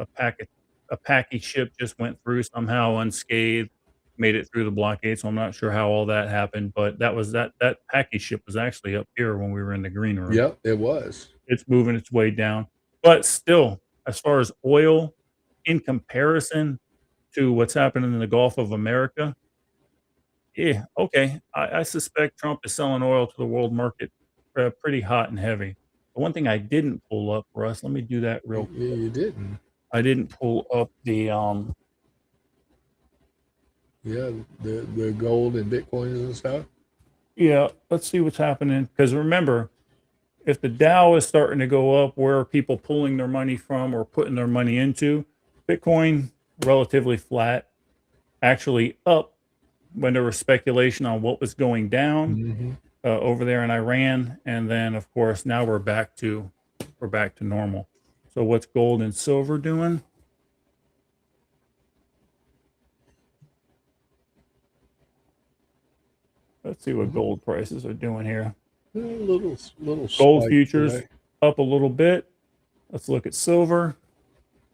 package ship just went through somehow unscathed, made it through the blockade. So I'm not sure how all that happened, but that package ship was actually up here when we were in the green room. Yep, it was. It's moving its way down. But still, as far as oil, in comparison to what's happening in the Gulf of America, yeah, okay. I suspect Trump is selling oil to the world market pretty hot and heavy. The one thing I didn't pull up, Russ, let me do that real quick. Yeah, you didn't. I didn't pull up the the gold and bitcoins and stuff. yeah, let's see what's happening. Because remember, if the Dow is starting to go up, where are people pulling their money from or putting their money into? Bitcoin, relatively flat, actually up when there was speculation on what was going down over there in Iran. And then, of course, now we're back to normal. So what's gold and silver doing? Let's see what gold prices are doing here. Little Gold spike futures today. up a little bit. Let's look at silver.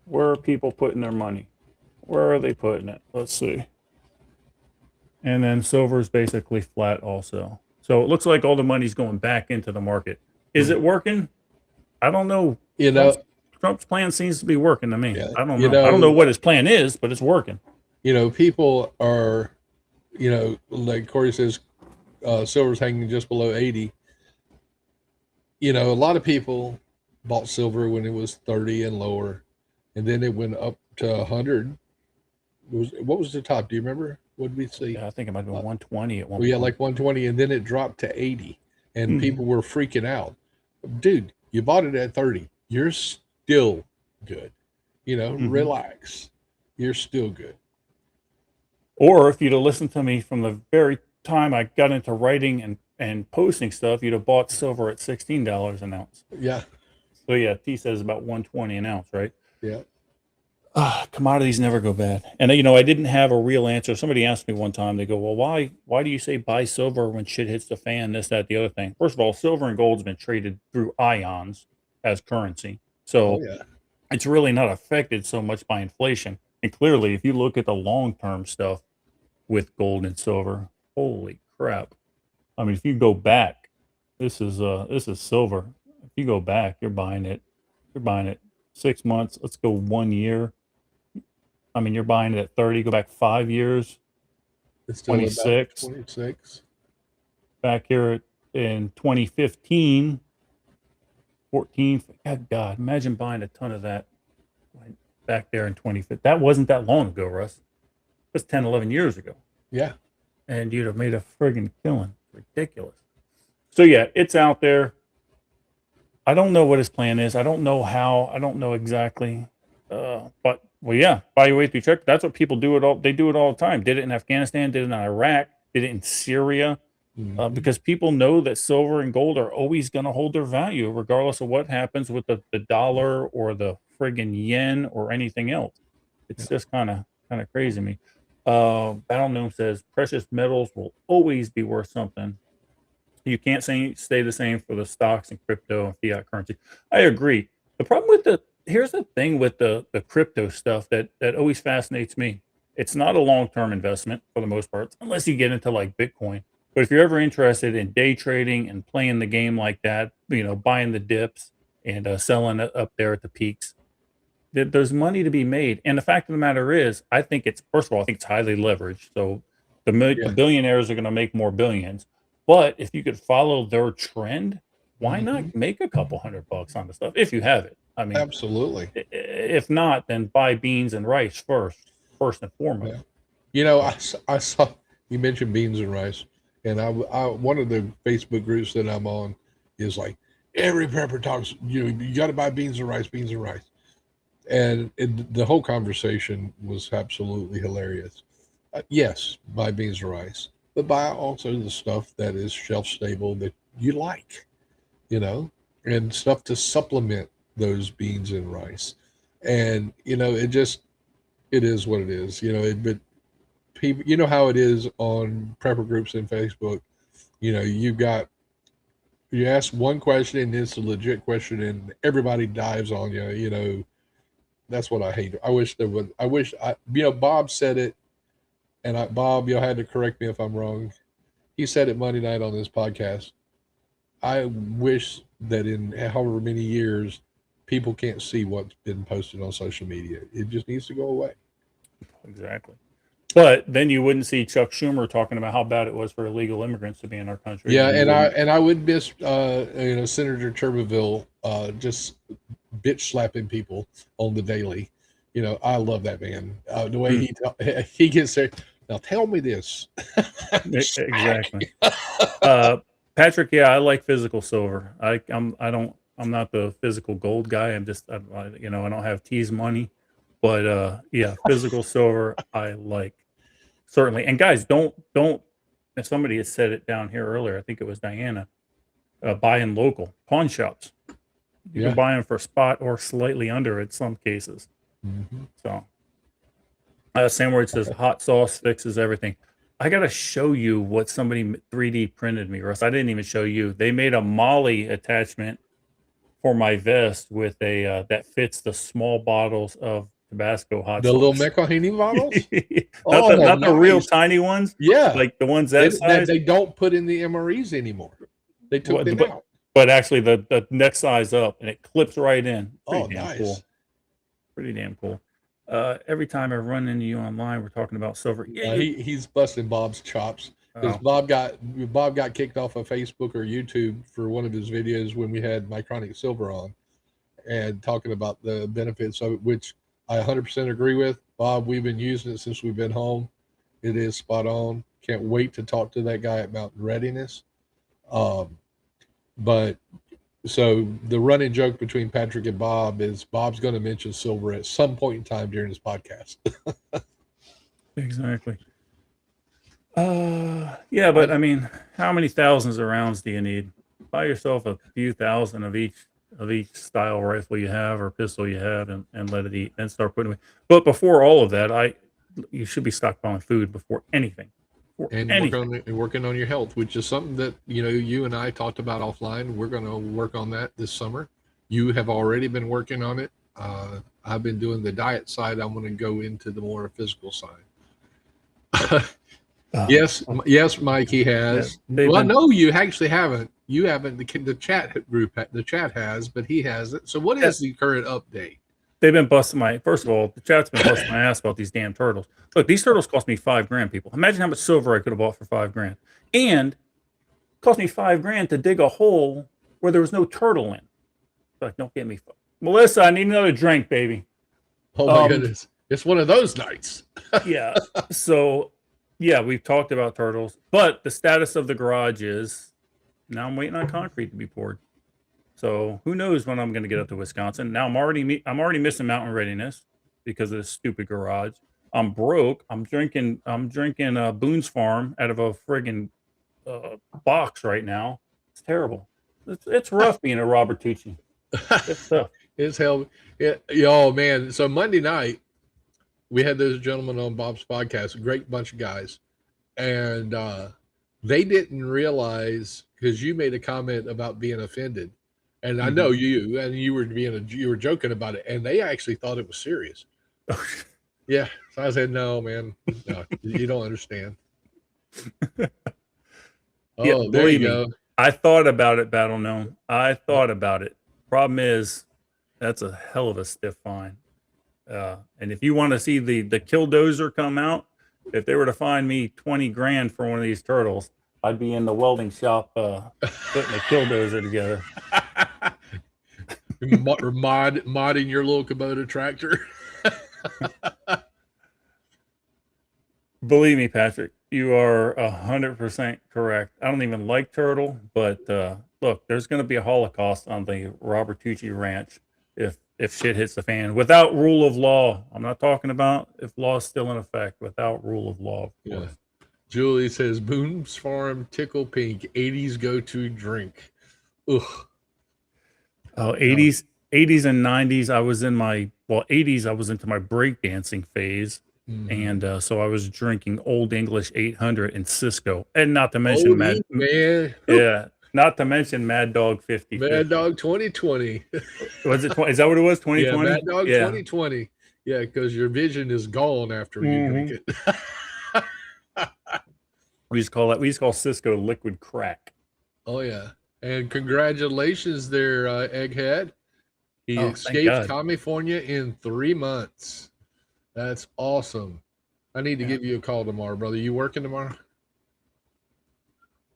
Where are people putting their money? Where are they putting it? Let's see. And then silver is basically flat also. So it looks like all the money's going back into the market. Is it working? I don't know. You know, Trump's plan seems to be working to me. Yeah, I don't you know. I don't know- know what his plan is, but it's working. you know, people are, you know, like Corey says, silver's hanging just below 80. You know, a lot of people bought silver when it was 30 and lower, and then it went up to 100. What was the top? Do you remember? What did we see? Yeah, I think it might have been 120 at one Well, yeah, point. like 120, and then it dropped to 80, and Mhm. people were freaking out. Dude, you bought it at 30. You're still good. You know, Mhm. relax. You're still good. Or if you'd have listened to me from the very time I got into writing and posting stuff, you'd have bought silver at $16 an ounce. Yeah, So yeah, T says about 120 an ounce, right? yeah. Commodities never go bad. And you know, I didn't have a real answer. Somebody asked me one time, they go, well, why do you say buy silver when shit hits the fan, this, that, the other thing? First of all, silver and gold's been traded through ions as currency. So Oh, yeah. it's really not affected so much by inflation. And clearly, if you look at the long-term stuff with gold and silver, holy crap. I mean, if you go back, this is silver. If you go back, you're buying it 6 months. Let's go 1 year. I mean, you're buying it at 30, go back 5 years, It's still about 26. 26. Back here in 2015, 14. God, imagine buying a ton of that back there in 2015. That wasn't that long ago, Russ. It was 10, 11 years ago. Yeah. And you'd have made a friggin' killing. Ridiculous. So yeah, it's out there. I don't know what his plan is. I don't know how. I don't know exactly. But well, yeah, buy your way through check. That's what people do. They do it all the time. Did it in Afghanistan. Did it in Iraq. Did it in Syria. Because people know that silver and gold are always going to hold their value, regardless of what happens with the dollar or the friggin' yen or anything else. It's just kind of crazy to me. Battle Gnome says precious metals will always be worth something. You can't stay the same for the stocks and crypto and fiat currency. I agree. The problem with here's the thing with the crypto stuff that always fascinates me. It's not a long-term investment for the most part, unless you get into like Bitcoin. But if you're ever interested in day trading and playing the game like that, you know, buying the dips and selling it up there at the peaks, there's money to be made. And the fact of the matter is, I think it's, first of all, I think it's highly leveraged. So the billionaires are going to make more billions. But if you could follow their trend, why not make a couple $100 on the stuff if you have it? I mean, absolutely. If not, then buy beans and rice first and foremost. Yeah. You know, I saw you mentioned beans and rice, and I one of the Facebook groups that I'm on is like, every prepper talks, you got to buy beans and rice, and the whole conversation was absolutely hilarious. Yes, buy beans and rice, but buy also the stuff that is shelf stable that you like, and stuff to supplement those beans and rice. And it is what it is, but people, how it is on prepper groups in Facebook. You ask one question and it's a legit question and everybody dives on you. That's what I hate. Bob said it, and Bob, you'll have to correct me if I'm wrong. He said it Monday night on this podcast. I wish that in however many years, people can't see what's been posted on social media. It just needs to go away. Exactly. But then you wouldn't see Chuck Schumer talking about how bad it was for illegal immigrants to be in our country. Yeah, and I would miss Senator Tuberville just bitch slapping people on the daily. I love that man. The way he gets there. Now tell me this. Exactly. Patrick, yeah, I like physical silver. I'm not the physical gold guy. I don't have tease money, but yeah, physical silver I like. Certainly. And guys, don't, if somebody had said it down here earlier, I think it was Diana, buy in local pawn shops. You can buy them for a spot or slightly under in some cases. Mm-hmm. So, same word says hot sauce fixes everything. I got to show you what somebody 3D printed me, Russ. I didn't even show you. They made a Molly attachment for my vest with a that fits the small bottles of Tabasco hot sauce. The little McElhaney bottles? not the real tiny ones. Yeah. Like the ones that size. They don't put in the MREs anymore. They took them out. But actually the next size up and it clips right in. Pretty damn nice. Cool. Pretty damn cool. Every time I run into you online, we're talking about silver. He's busting Bob's chops because Bob got kicked off of Facebook or YouTube for one of his videos when we had Micronic Silver on and talking about the benefits of it, which I 100% agree with. Bob, we've been using it since we've been home. It is spot on. Can't wait to talk to that guy at Mountain Readiness. But so the running joke between Patrick and Bob is Bob's going to mention silver at some point in time during his podcast. Exactly. Yeah, but I mean, how many thousands of rounds do you need? Buy yourself a few thousand of each style rifle you have or pistol you have and let it eat and start putting away. But before all of that, you should be stockpiling food before anything. Working on your health, which is something that you and I talked about offline. We're going to work on that this summer. You have already been working on it. I've been doing the diet side. I'm going to go into the more physical side. Yes, Mike, he has. No, you actually haven't. You haven't. The chat group, the chat has, but he has it. So what is the current update? They've been busting first of all, the chat's been busting my ass about these damn turtles. Look, these turtles cost me $5,000, people. Imagine how much silver I could have bought for $5,000. And it cost me $5,000 to dig a hole where there was no turtle in. Like, don't get me fucked. Melissa, I need another drink, baby. Oh my goodness. It's one of those nights. Yeah. So yeah, we've talked about turtles, but the status of the garage is now I'm waiting on concrete to be poured. So who knows when I'm going to get up to Wisconsin? Now I'm already missing Mountain Readiness because of this stupid garage. I'm broke. I'm drinking Boone's Farm out of a friggin' box right now. It's terrible. It's rough being a Robertucci. It's tough. It's hell. Oh man. So Monday night we had those gentlemen on Bob's podcast, a great bunch of guys, and they didn't realize because you made a comment about being offended. And I know you were joking about it, and they actually thought it was serious. Yeah, so I said, "No, man, no, you don't understand." Yeah, there you go. I thought about it, Battle Gnome. I thought about it. Problem is, that's a hell of a stiff fine. And if you want to see the killdozer come out, if they were to find me 20 grand for one of these turtles, I'd be in the welding shop putting a killdozer together. Modding your little Kubota tractor. Believe me, Patrick, you are 100% correct. I don't even like turtle, but look, there's going to be a Holocaust on the Robertucci Ranch if shit hits the fan without rule of law. I'm not talking about if law is still in effect. Without rule of law, of course. Yeah. Julie says Boone's Farm tickle pink 80s go-to drink. Ugh. Oh, 80s and 90s. I was in my 80s. I was into my breakdancing phase. And so I was drinking Old English 800 and Cisco, and not to mention not to mention Mad Dog 50. Mad Dog 2020. Was it? Is that what it was? 2020. Yeah, Mad Dog 2020. Yeah, because your vision is gone after you drink it. We used to call Cisco liquid crack. Oh yeah, and congratulations there, Egghead. He escaped California in 3 months. That's awesome. I need to give you a call tomorrow, brother. You working tomorrow?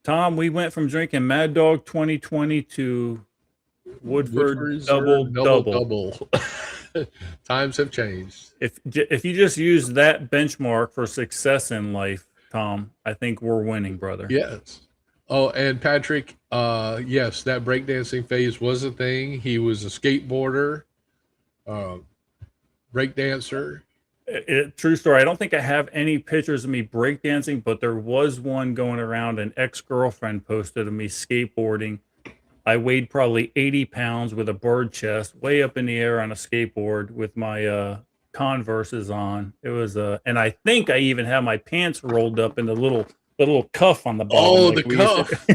Tom, we went from drinking Mad Dog 2020 to Woodford double. Times have changed. If you just use that benchmark for success in life, Tom, I think we're winning, brother. Yes. Oh, and Patrick, yes, that breakdancing phase was a thing. He was a skateboarder, breakdancer. True story. I don't think I have any pictures of me breakdancing, but there was one going around. An ex-girlfriend posted of me skateboarding. I weighed probably 80 pounds with a bird chest, way up in the air on a skateboard with my Converses on. It was and I think I even had my pants rolled up in the little cuff on the bottom. Oh, like the cuff.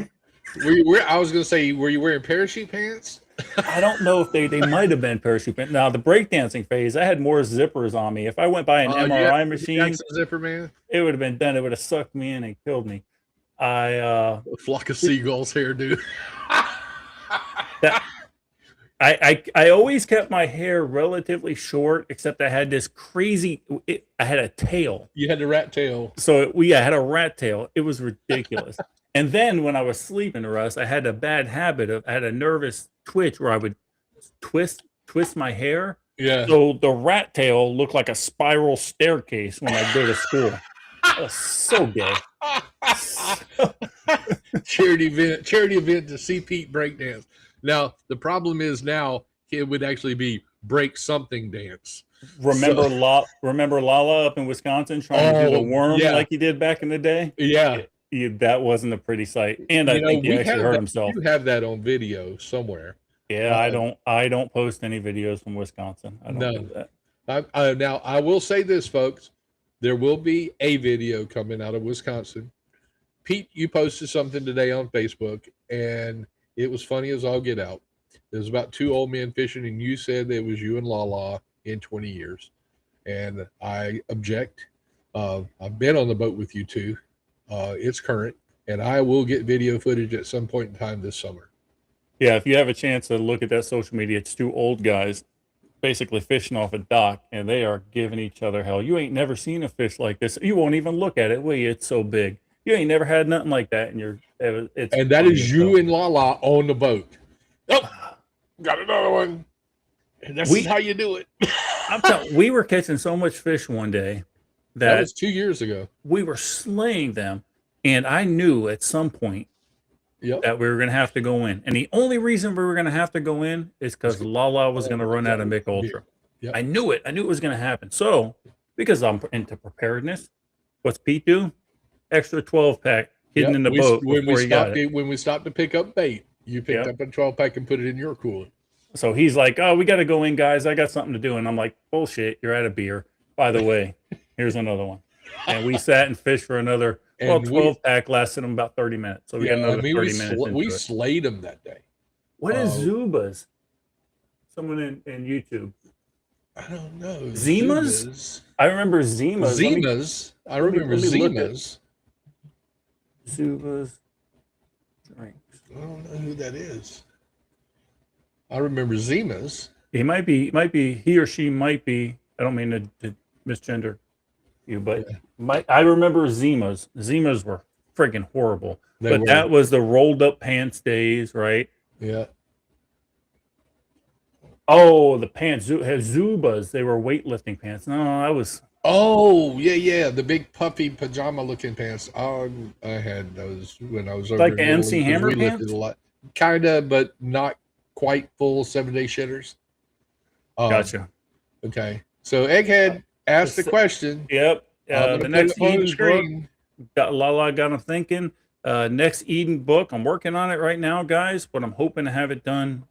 I was gonna say, were you wearing parachute pants? I don't know if they might have been parachute pants. Now the breakdancing phase, I had more zippers on me. If I went by an MRI machine, zipper man, it would have been done. It would have sucked me in and killed me. A flock of seagulls here, dude. I always kept my hair relatively short, except I had this crazy. I had a tail. You had the rat tail. So I had a rat tail. It was ridiculous. And then when I was sleeping, Russ, I had a bad habit I had a nervous twitch where I would twist my hair. Yeah. So the rat tail looked like a spiral staircase when I go to school. That was so gay. Charity event to see Pete breakdance. Now the problem is now it would actually be break something dance. Remember Lala up in Wisconsin trying to do the worm like he did back in the day? Yeah. That wasn't a pretty sight, and I think he actually hurt himself. You have that on video somewhere. Yeah, I don't post any videos from Wisconsin. I don't do that. Now I will say this, folks. There will be a video coming out of Wisconsin. Pete, you posted something today on Facebook, and it was funny as all get out. It was about two old men fishing, and you said that it was you and Lala in 20 years. And I object. I've been on the boat with you two. It's current, and I will get video footage at some point in time this summer. Yeah, if you have a chance to look at that social media, it's two old guys basically fishing off a dock, and they are giving each other hell. You ain't never seen a fish like this. You won't even look at it, will you? It's so big. You ain't never had nothing like that, and that is you and Lala on the boat. Oh, got another one. And this is how you do it. I'm telling you, we were catching so much fish one day that was 2 years ago. We were slaying them, and I knew at some point that we were going to have to go in. And the only reason we were going to have to go in is because Lala was going to run out of Mick Ultra. Yep. I knew it. I knew it was going to happen. So, because I'm into preparedness, what's Pete do? Extra 12-pack hidden in the boat when we stopped to pick up bait, you picked up a 12-pack and put it in your cooler. So he's like, "Oh, we got to go in, guys. I got something to do." And I'm like, "Bullshit. You're out of beer. By the way, here's another one." And we sat and fished for another 12-pack lasted them about 30 minutes. So we got another 30 minutes. We slayed them that day. What is Zubas? Someone in YouTube. I don't know. Zimas? I remember Zimas. Zimas. I remember Zimas. Zubas drinks. I don't know who that is. I remember Zimas. He or she might be I don't mean to misgender you, but I remember Zimas. Zimas were friggin' horrible. That was the rolled up pants days, right? Yeah. Oh, the pants, Zubas. They were weightlifting pants. No, I was. Oh, yeah. The big puffy pajama looking pants. I had those when I was over Like the in MC Italy, 'cause Hammer we pants? lifted a lot. Kinda, but not quite full 7-day shitters. Gotcha. Okay. So Egghead asked the question. Yep. I'm The gonna next put it up on the Eden book screen. got Lala got him thinking. Next Eden book, I'm working on it right now, guys, but I'm hoping to have it done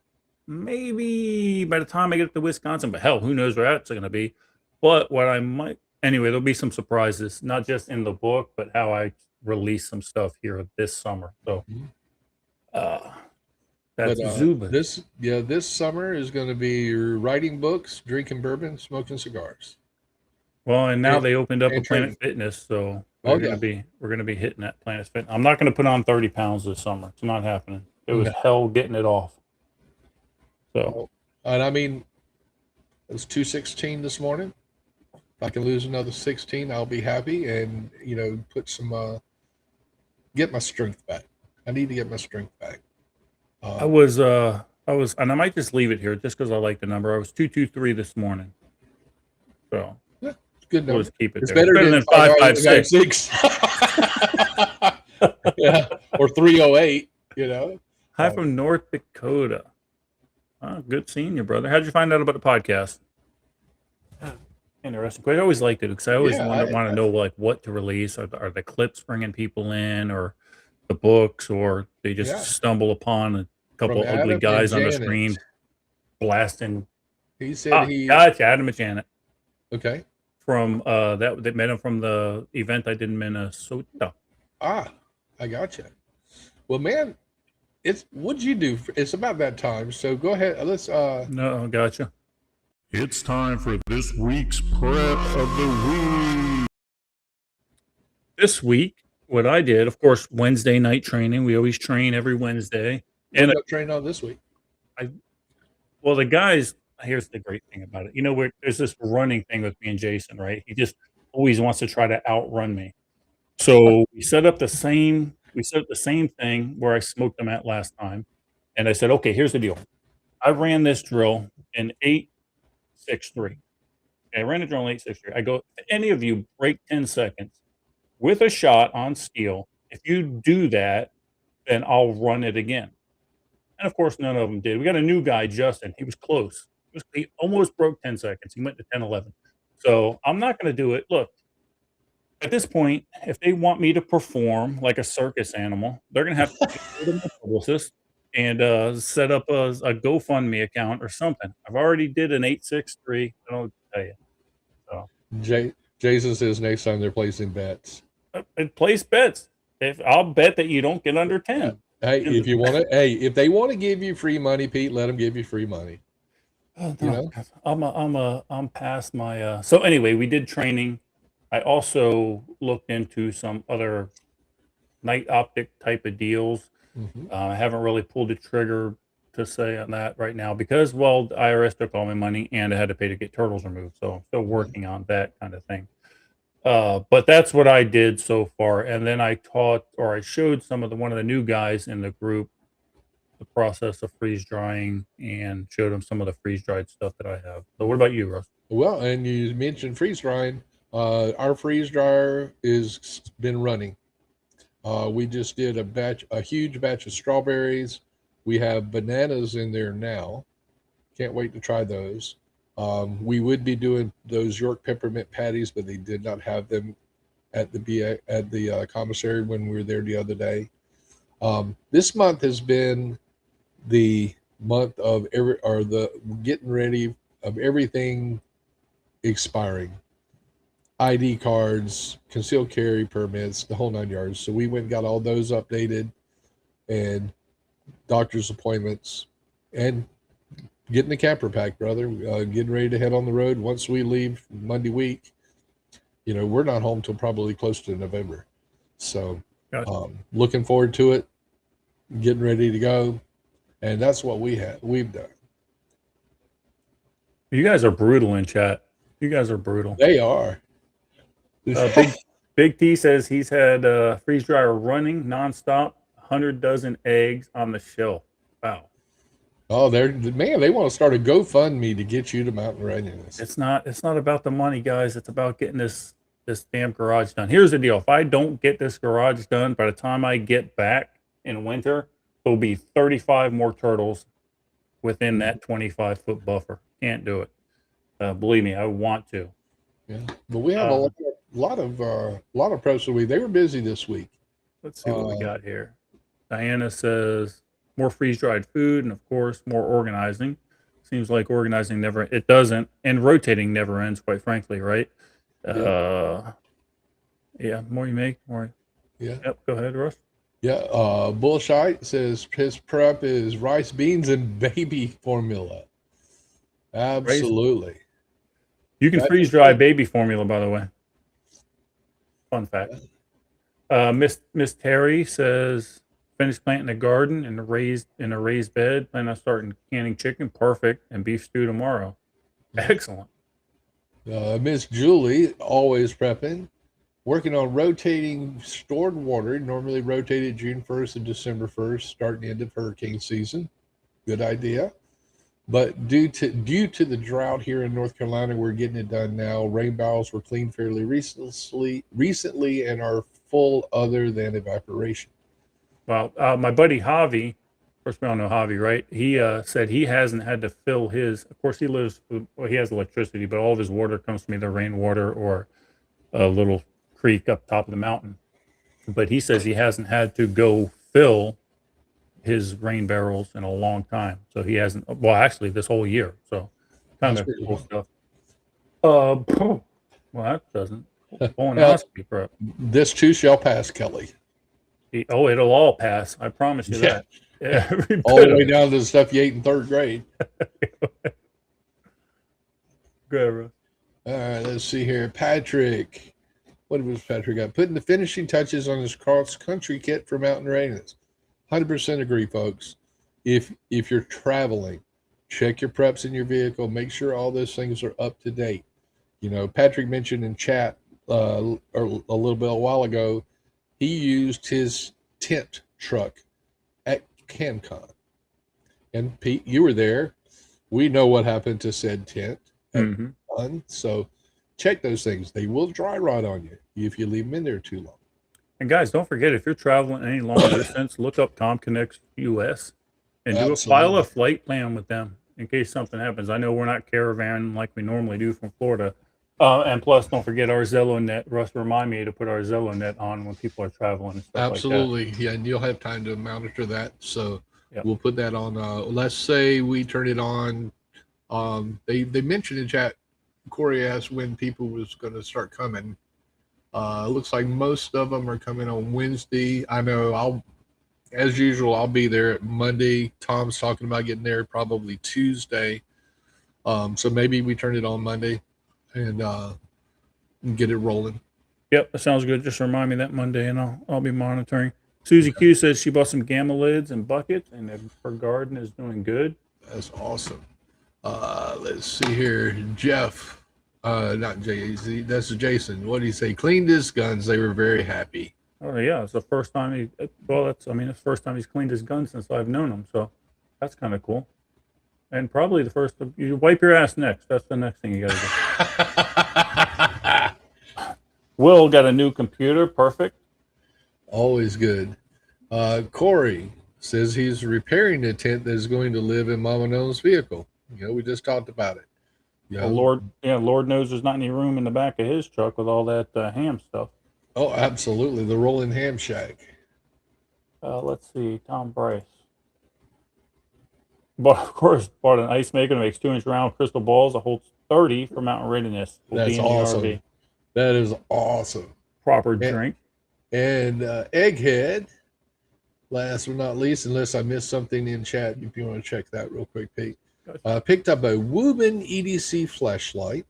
maybe by the time I get to Wisconsin. But hell, who knows where that's going to be. But what I might, anyway, there'll be some surprises, not just in the book, but how I release some stuff here this summer. So that's Zuba. This summer is going to be writing books, drinking bourbon, smoking cigars. Well, and now they opened up a Planet training. Fitness, so we're gonna be hitting that Planet Fitness. I'm not gonna put on 30 pounds this summer. It's not happening. It was hell getting it off. So, and I mean, it was 216 this morning. If I can lose another 16, I'll be happy, and put some get my strength back. I need to get my strength back. I was, and I might just leave it here just because I like the number. I was 223 this morning. So. Good number. We'll just keep it It's there. better than 556. Yeah, or 308. Hi from North Dakota. Good seeing you, brother. How'd you find out about the podcast? Interesting. I always liked it because I always want to know like what to release. Are the clips bringing people in, or the books, or they just stumble upon a couple From ugly Adam guys and on the Janet. screen blasting? He said Gotcha, Adam and Janet. Okay. From that they met him from the event I did in Minnesota. I gotcha. Well, man, what'd you do? It's about that time. So go ahead. Let's No, gotcha. It's time for this week's prep of the week. This week, what I did, of course, Wednesday night training. We always train every Wednesday. And I trained on this week. Well, the guys. Here's the great thing about it. There's this running thing with me and Jason, right? He just always wants to try to outrun me. So we set up the same thing where I smoked them at last time. And I said, okay, here's the deal. I ran this drill in 8.63. I ran a drill in 8.63. I go, if any of you break 10 seconds with a shot on steel, if you do that, then I'll run it again. And of course, none of them did. We got a new guy, Justin. He was close. He almost broke 10 seconds. He went to 10:11. So I'm not going to do it. Look, at this point, if they want me to perform like a circus animal, they're going to have to go to my publicist and set up a GoFundMe account or something. I've already did an 8.63. I don't tell you. So Jason says next time they're placing bets. Place bets. I'll bet that you don't get under 10. Hey, if you want to, if they want to give you free money, Pete, let them give you free money. No, I'm past my. So anyway, we did training. I also looked into some other night optic type of deals. I haven't really pulled the trigger to say on that right now because, well, the IRS took all my money and I had to pay to get turtles removed. So I'm still working on that kind of thing. But that's what I did so far. And then I showed one of the new guys in the group the process of freeze drying and showed them some of the freeze dried stuff that I have. So what about you, Russ? Well, and you mentioned freeze drying. Our freeze dryer is been running. We just did a huge batch of strawberries. We have bananas in there now. Can't wait to try those. We would be doing those York peppermint patties, but they did not have them at the commissary when we were there the other day. This month has been the month of getting ready of everything expiring. ID cards, concealed carry permits, the whole 9 yards. So we went and got all those updated, and doctor's appointments, and getting the camper packed, brother. Getting ready to head on the road. Once we leave Monday week, we're not home till probably close to November. So looking forward to it, getting ready to go. And that's what we've done. You guys are brutal in chat. You guys are brutal. They are. Big T says he's had a freeze dryer running nonstop, 100 dozen eggs on the shelf. Wow. Oh, they want to start a GoFundMe to get you to mountain readiness. It's not about the money, guys. It's about getting this damn garage done. Here's the deal. If I don't get this garage done by the time I get back in winter, there'll be 35 more turtles within that 25-foot buffer. Can't do it. Believe me, I want to. Yeah, but we have a lot of press week. They were busy this week. Let's see what we got here. Diana says more freeze-dried food and, of course, more organizing. Seems like organizing it doesn't, and rotating never ends, quite frankly, right? Yeah, more you make, more. Yeah. Yep, go ahead, Russ. Yeah, Bullshite says his prep is rice, beans, and baby formula. Absolutely. You can freeze dry baby formula, by the way. Fun fact. Miss Terry says finished planting a garden in a raised bed. Plan on starting canning chicken. Perfect. And beef stew tomorrow. Excellent. Miss Julie, always prepping. Working on rotating stored water, normally rotated June 1st and December 1st, start and end of hurricane season. Good idea. But due to the drought here in North Carolina, we're getting it done now. Rain barrels were cleaned fairly recently and are full other than evaporation. Well, my buddy Javi, of course we all know Javi, right? He said he hasn't had to fill his, of course he has electricity, but all of his water comes from either rainwater or a little creek up top of the mountain. But he says he hasn't had to go fill his rain barrels in a long time. So he hasn't, well, actually this whole year. So kind of cool stuff. Well, that doesn't. Colonoscopy prep. This too shall pass, Kelly. It'll all pass. I promise you that. Yeah, all the way down to the stuff you ate in third grade. Go ahead, Russ. All right, let's see here. Patrick. What was Patrick got? Putting the finishing touches on his cross-country kit for mountain readiness. 100% agree, folks. If you're traveling, check your preps in your vehicle. Make sure all those things are up to date. You know, Patrick mentioned in chat a while ago, he used his tent truck at CanCon. And Pete, you were there. We know what happened to said tent. So check those things. They will dry rot on you if you leave them in there too long. And guys, don't forget, if you're traveling any long distance, look up Tom Connects US and file a flight plan with them in case something happens. I know we're not caravan like we normally do from Florida. And plus, don't forget our ZeloNet. Russ, remind me to put our ZeloNet on when people are traveling and stuff Absolutely. like that. Yeah, and you'll have time to monitor that. So we'll put that on. Let's say we turn it on. They mentioned in chat, Corey asked when people was going to start coming. Looks like most of them are coming on Wednesday. I know as usual, I'll be there Monday. Tom's talking about getting there probably Tuesday. So maybe we turn it on Monday and get it rolling. Yep, that sounds good. Just remind me that Monday, and I'll be monitoring. Susie Q says she bought some gamma lids and buckets, and her garden is doing good. That's awesome. Let's see here, Jeff. Not Jay-Z, that's Jason. What did he say? Cleaned his guns. They were very happy. Oh yeah, it's the first time it's the first time he's cleaned his gun since I've known him. So that's kind of cool. And probably the first, you wipe your ass next. That's the next thing you got to do. Will got a new computer. Perfect. Always good. Corey says he's repairing the tent that is going to live in Mama Nolan's vehicle. You know, we just talked about it. Yeah, Lord knows there's not any room in the back of his truck with all that ham stuff. Oh, absolutely. The rolling ham shack. Let's see. Tom Bryce. But of course, bought an ice maker that makes 2-inch round crystal balls that holds 30 for mountain readiness. That's awesome. That is awesome. Proper drink. And Egghead, last but not least, unless I missed something in chat, if you want to check that real quick, Pete. Picked up a Woobin EDC flashlight.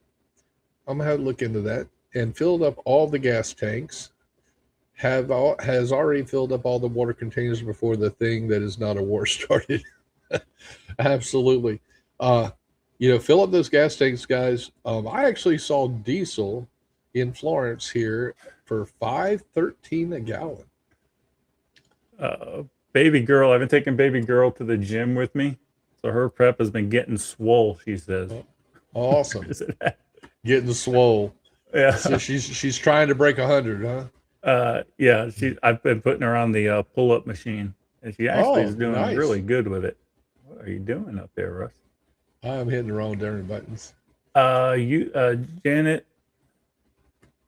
I'm going to have to look into that. And filled up all the gas tanks. Has already filled up all the water containers before the thing that is not a war started. Absolutely. fill up those gas tanks, guys. I actually saw diesel in Florence here for $5.13 a gallon. Baby girl, I've been taking baby girl to the gym with me, so her prep has been getting swole. She says, Awesome. Getting swole. Yeah. So she's trying to break 100, huh? Yeah. I've been putting her on the pull-up machine, and she actually is doing nice. really good with it. What are you doing up there, Russ? I'm hitting the wrong darn buttons. Janet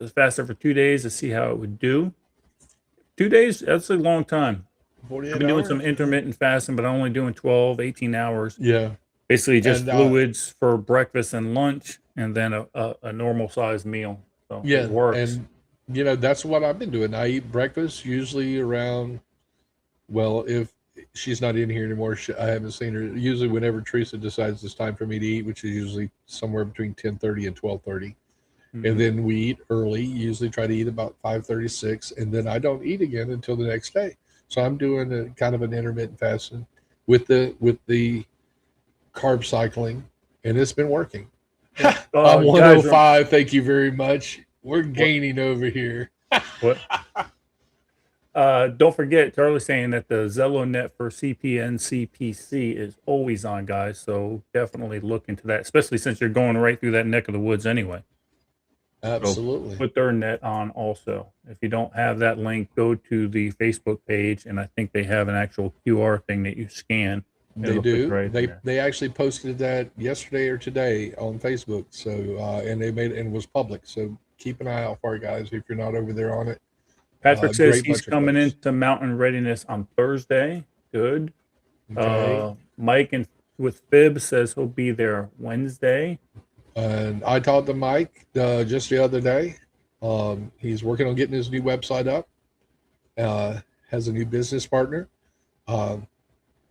was fasted for 2 days to see how it would do. 2 days, that's a long time. 48 I've been doing hours? some intermittent fasting, but I'm only doing 12, 18 hours. Yeah. Basically just And, fluids for breakfast and lunch, and then a normal sized meal. So Yeah. it works. And, that's what I've been doing. I eat breakfast usually around, well, if she's not in here anymore, I haven't seen her. Usually whenever Teresa decides it's time for me to eat, which is usually somewhere between 10:30 and 12:30. And then we eat early, usually try to eat about 5:36, and then I don't eat again until the next day. So I'm doing a kind of an intermittent fasting with the carb cycling, and it's been working. I'm 105. Thank you very much. We're gaining over here. What? Don't forget, Charlie's saying that the ZeloNet for CPNCPC is always on, guys. So definitely look into that, especially since you're going right through that neck of the woods anyway. Absolutely. So put their net on also. If you don't have that link, go to the Facebook page, and I think they have an actual QR thing that you scan. They do. Right They actually posted that yesterday or today on Facebook. So and they made it and it was public. So keep an eye out for it, guys. If you're not over there on it. Patrick says great he's bunch of coming folks. into mountain readiness on Thursday. Good. Okay. Mike and with Fib says he'll be there Wednesday. And I talked to Mike just the other day. He's working on getting his new website up. Has a new business partner.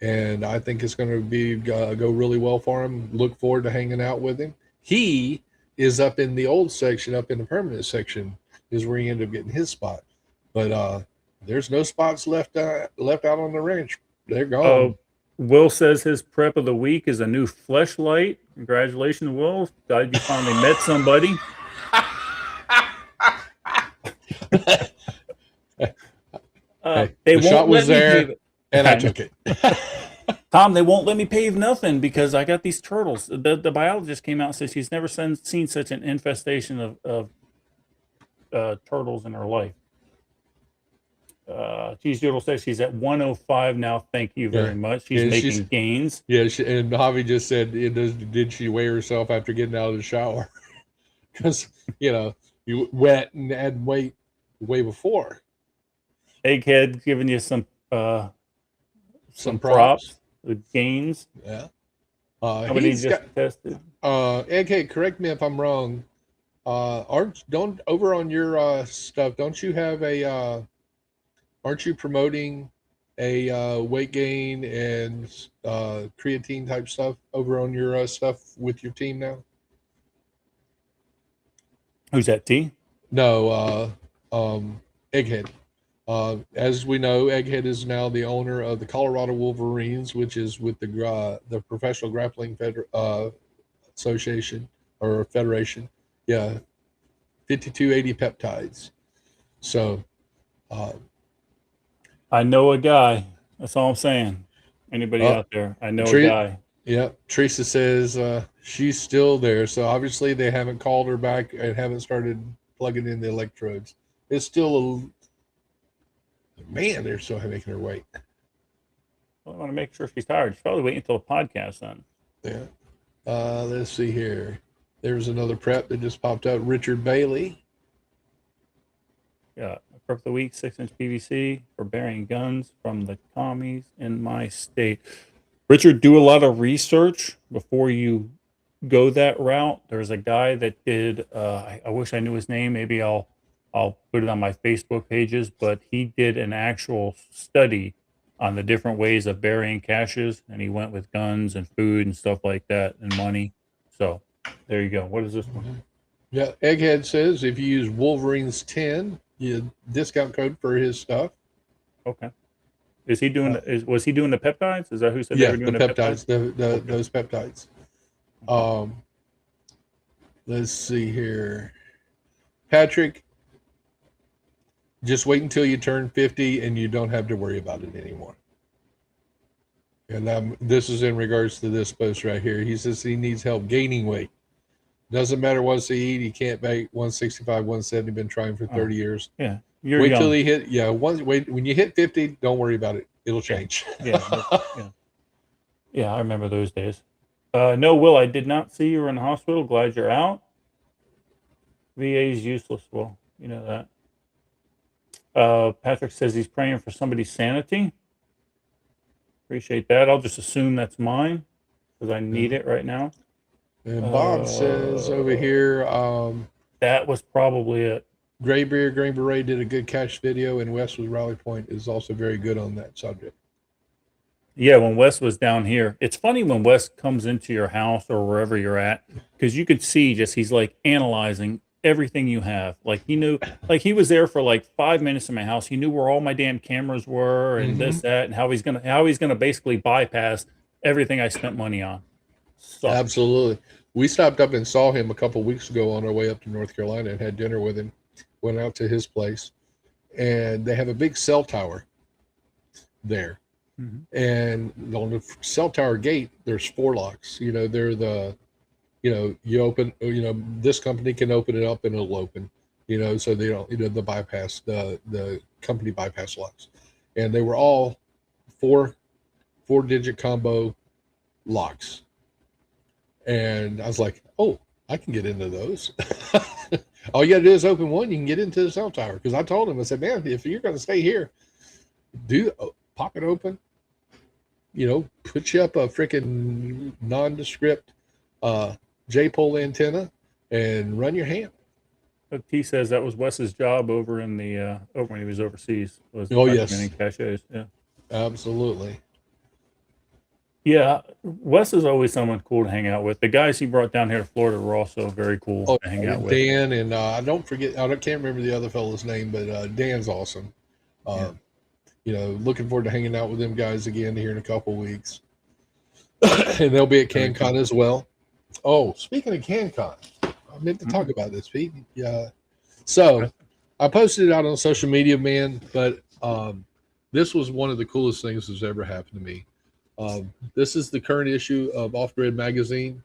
And I think it's going to be go really well for him. Look forward to hanging out with him. He is up in the old section, up in the permanent section, is where he ended up getting his spot. But there's no spots left out on the ranch. They're gone. Will says his prep of the week is a new fleshlight. Congratulations, Will. Glad you finally met somebody. The shot was there, and I took it. Tom, they won't let me pave nothing because I got these turtles. The biologist came out and said she's never seen such an infestation of turtles in her life. Cheese Doodle says she's at 105 now. Thank you very much. She's making gains. Yeah, and Javi just said, did she weigh herself after getting out of the shower? Because, you wet and had weight way before. Egghead giving you some props with gains. Yeah. How many just tested? Egghead, correct me if I'm wrong. Don't over on your stuff, don't you have a aren't you promoting a weight gain and creatine type stuff over on your stuff with your team now? Who's that, T? No, Egghead. As we know, Egghead is now the owner of the Colorado Wolverines, which is with the Professional Grappling Association or Federation. Yeah, 5280 peptides. So, I know a guy. That's all I'm saying. Anybody out there? I know a guy. Yeah, Teresa says she's still there. So obviously they haven't called her back and haven't started plugging in the electrodes. It's still they're still making her wait. I want to make sure she's tired. She's probably waiting until the podcast then. Yeah. Let's see here. There's another prep that just popped up. Richard Bailey. Yeah. Prep of the week, 6-inch PVC for burying guns from the commies in my state. Richard, do a lot of research before you go that route. There's a guy that did, I wish I knew his name. Maybe I'll put it on my Facebook pages, but he did an actual study on the different ways of burying caches, and he went with guns and food and stuff like that and money. So there you go. What is this one? Yeah, Egghead says if you use Wolverines 10, you discount code for his stuff. Okay. Is he doing? Was he doing the peptides? Is that who said they were doing the peptides? Those peptides. Let's see here. Patrick, just wait until you turn 50 and you don't have to worry about it anymore. And this is in regards to this post right here. He says he needs help gaining weight. Doesn't matter what he eat. He can't make 165, 170. Been trying for 30 years. Yeah. Wait till he hit. Yeah. When you hit 50, don't worry about it. It'll change. Yeah. Yeah. I remember those days. No, Will, I did not see you were in the hospital. Glad you're out. VA is useless. Well, you know that. Patrick says he's praying for somebody's sanity. Appreciate that. I'll just assume that's mine because I need it right now. And Bob says over here, that was probably it. Graybeard, Green Beret did a good catch video, and Wes with Rally Point is also very good on that subject. Yeah, when Wes was down here, it's funny when Wes comes into your house or wherever you're at, because you could see just he's like analyzing everything you have. Like he knew, like he was there for like 5 minutes in my house. He knew where all my damn cameras were and this, that, and how he's gonna basically bypass everything I spent money on. So. Absolutely. We stopped up and saw him a couple of weeks ago on our way up to North Carolina and had dinner with him. Went out to his place, and they have a big cell tower there. And on the cell tower gate, there's 4 locks. You know, they're the, you know, you open, you know, this company can open it up and it'll open, you know, so they don't, you know, the bypass, the company bypass locks. And they were all 4-digit combo locks. And I was like, oh, I can get into those. All you got to do is open one, you can get into the cell tower. Because I told him, I said, man, if you're going to stay here, pop it open. You know, put you up a freaking nondescript J-pole antenna and run your ham. T says that was Wes's job over in the over when he was overseas. Was yes, caches. Yeah, absolutely. Yeah, Wes is always someone cool to hang out with. The guys he brought down here to Florida were also very cool to hang out with. Dan and I don't forget, I can't remember the other fellow's name, but Dan's awesome. You know, looking forward to hanging out with them guys again here in a couple of weeks. And they'll be at CanCon as well. Oh, speaking of CanCon, I meant to talk about this, Pete. Yeah. So I posted it out on social media, man, but this was one of the coolest things that's ever happened to me. This is the current issue of Off Grid magazine.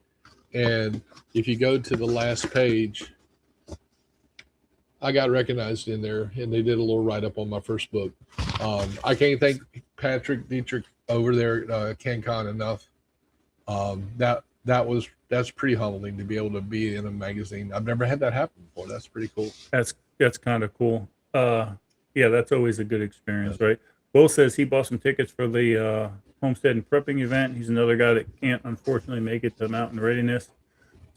And if you go to the last page, I got recognized in there, and they did a little write-up on my first book. I can't thank Patrick Dietrich over there at CanCon enough. That's pretty humbling to be able to be in a magazine. I've never had that happen before. That's pretty cool. That's kind of cool. Yeah, that's always a good experience, right? Will says he bought some tickets for the homestead and prepping event. He's another guy that can't unfortunately make it to Mountain Readiness.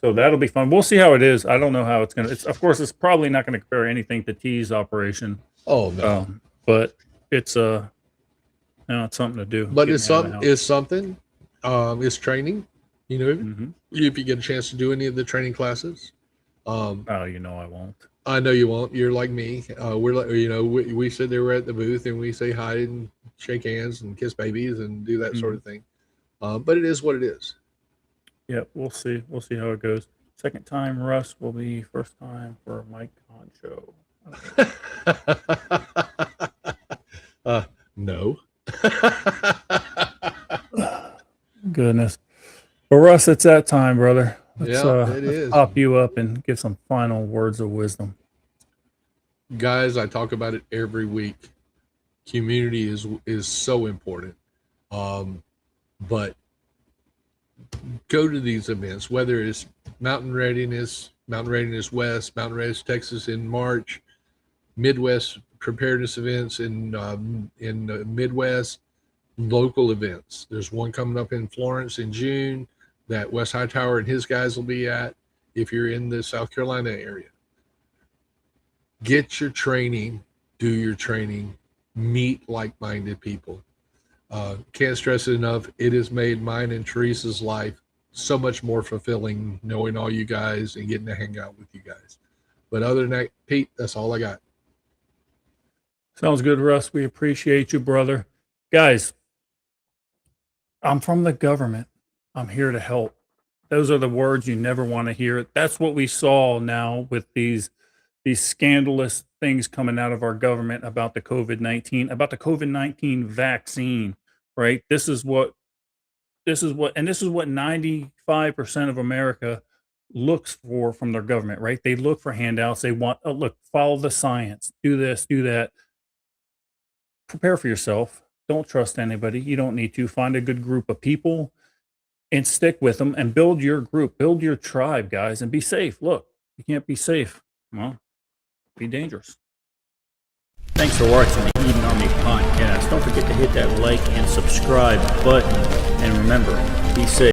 So that'll be fun. We'll see how it is. I don't know how it's going to, of course, it's probably not going to compare anything to T's operation. Oh, no. But it's, you know, it's something to do. But it's something. It's training, you know, if you get a chance to do any of the training classes. Oh, you know, I won't. I know you won't. You're like me. We're like, you know, we sit there, we're at the booth and we say hi and shake hands and kiss babies and do that sort of thing. But it is what it is. Yeah, we'll see. We'll see how it goes. Second time, Russ will be first time for Mike Concho. No. Goodness. Well, Russ, it's that time, brother. It is. Let's pop you up and give some final words of wisdom. Guys, I talk about it every week. Community is so important. But go to these events, whether it's Mountain Readiness West, Mountain Readiness Texas in March, Midwest preparedness events in the Midwest, local events. There's one coming up in Florence in June that Wes Hightower and his guys will be at if you're in the South Carolina area. Get your training, do your training, meet like-minded people. Can't stress it enough. It has made mine and Teresa's life so much more fulfilling knowing all you guys and getting to hang out with you guys. But other than that, Pete, that's all I got. Sounds good, Russ. We appreciate you, brother. Guys, I'm from the government. I'm here to help. Those are the words you never want to hear. That's what we saw now with these scandalous things coming out of our government about the COVID-19 vaccine, right? This is what 95% of America looks for from their government, right? They look for handouts. They want, oh, look, follow the science, do this, do that. Prepare for yourself. Don't trust anybody. You don't need to. Find a good group of people and stick with them and build your group, build your tribe, guys, and be safe. Look, you can't be safe. Well, be dangerous. Thanks for watching the Eden Army podcast. Don't forget to hit that like and subscribe button. And remember, be safe.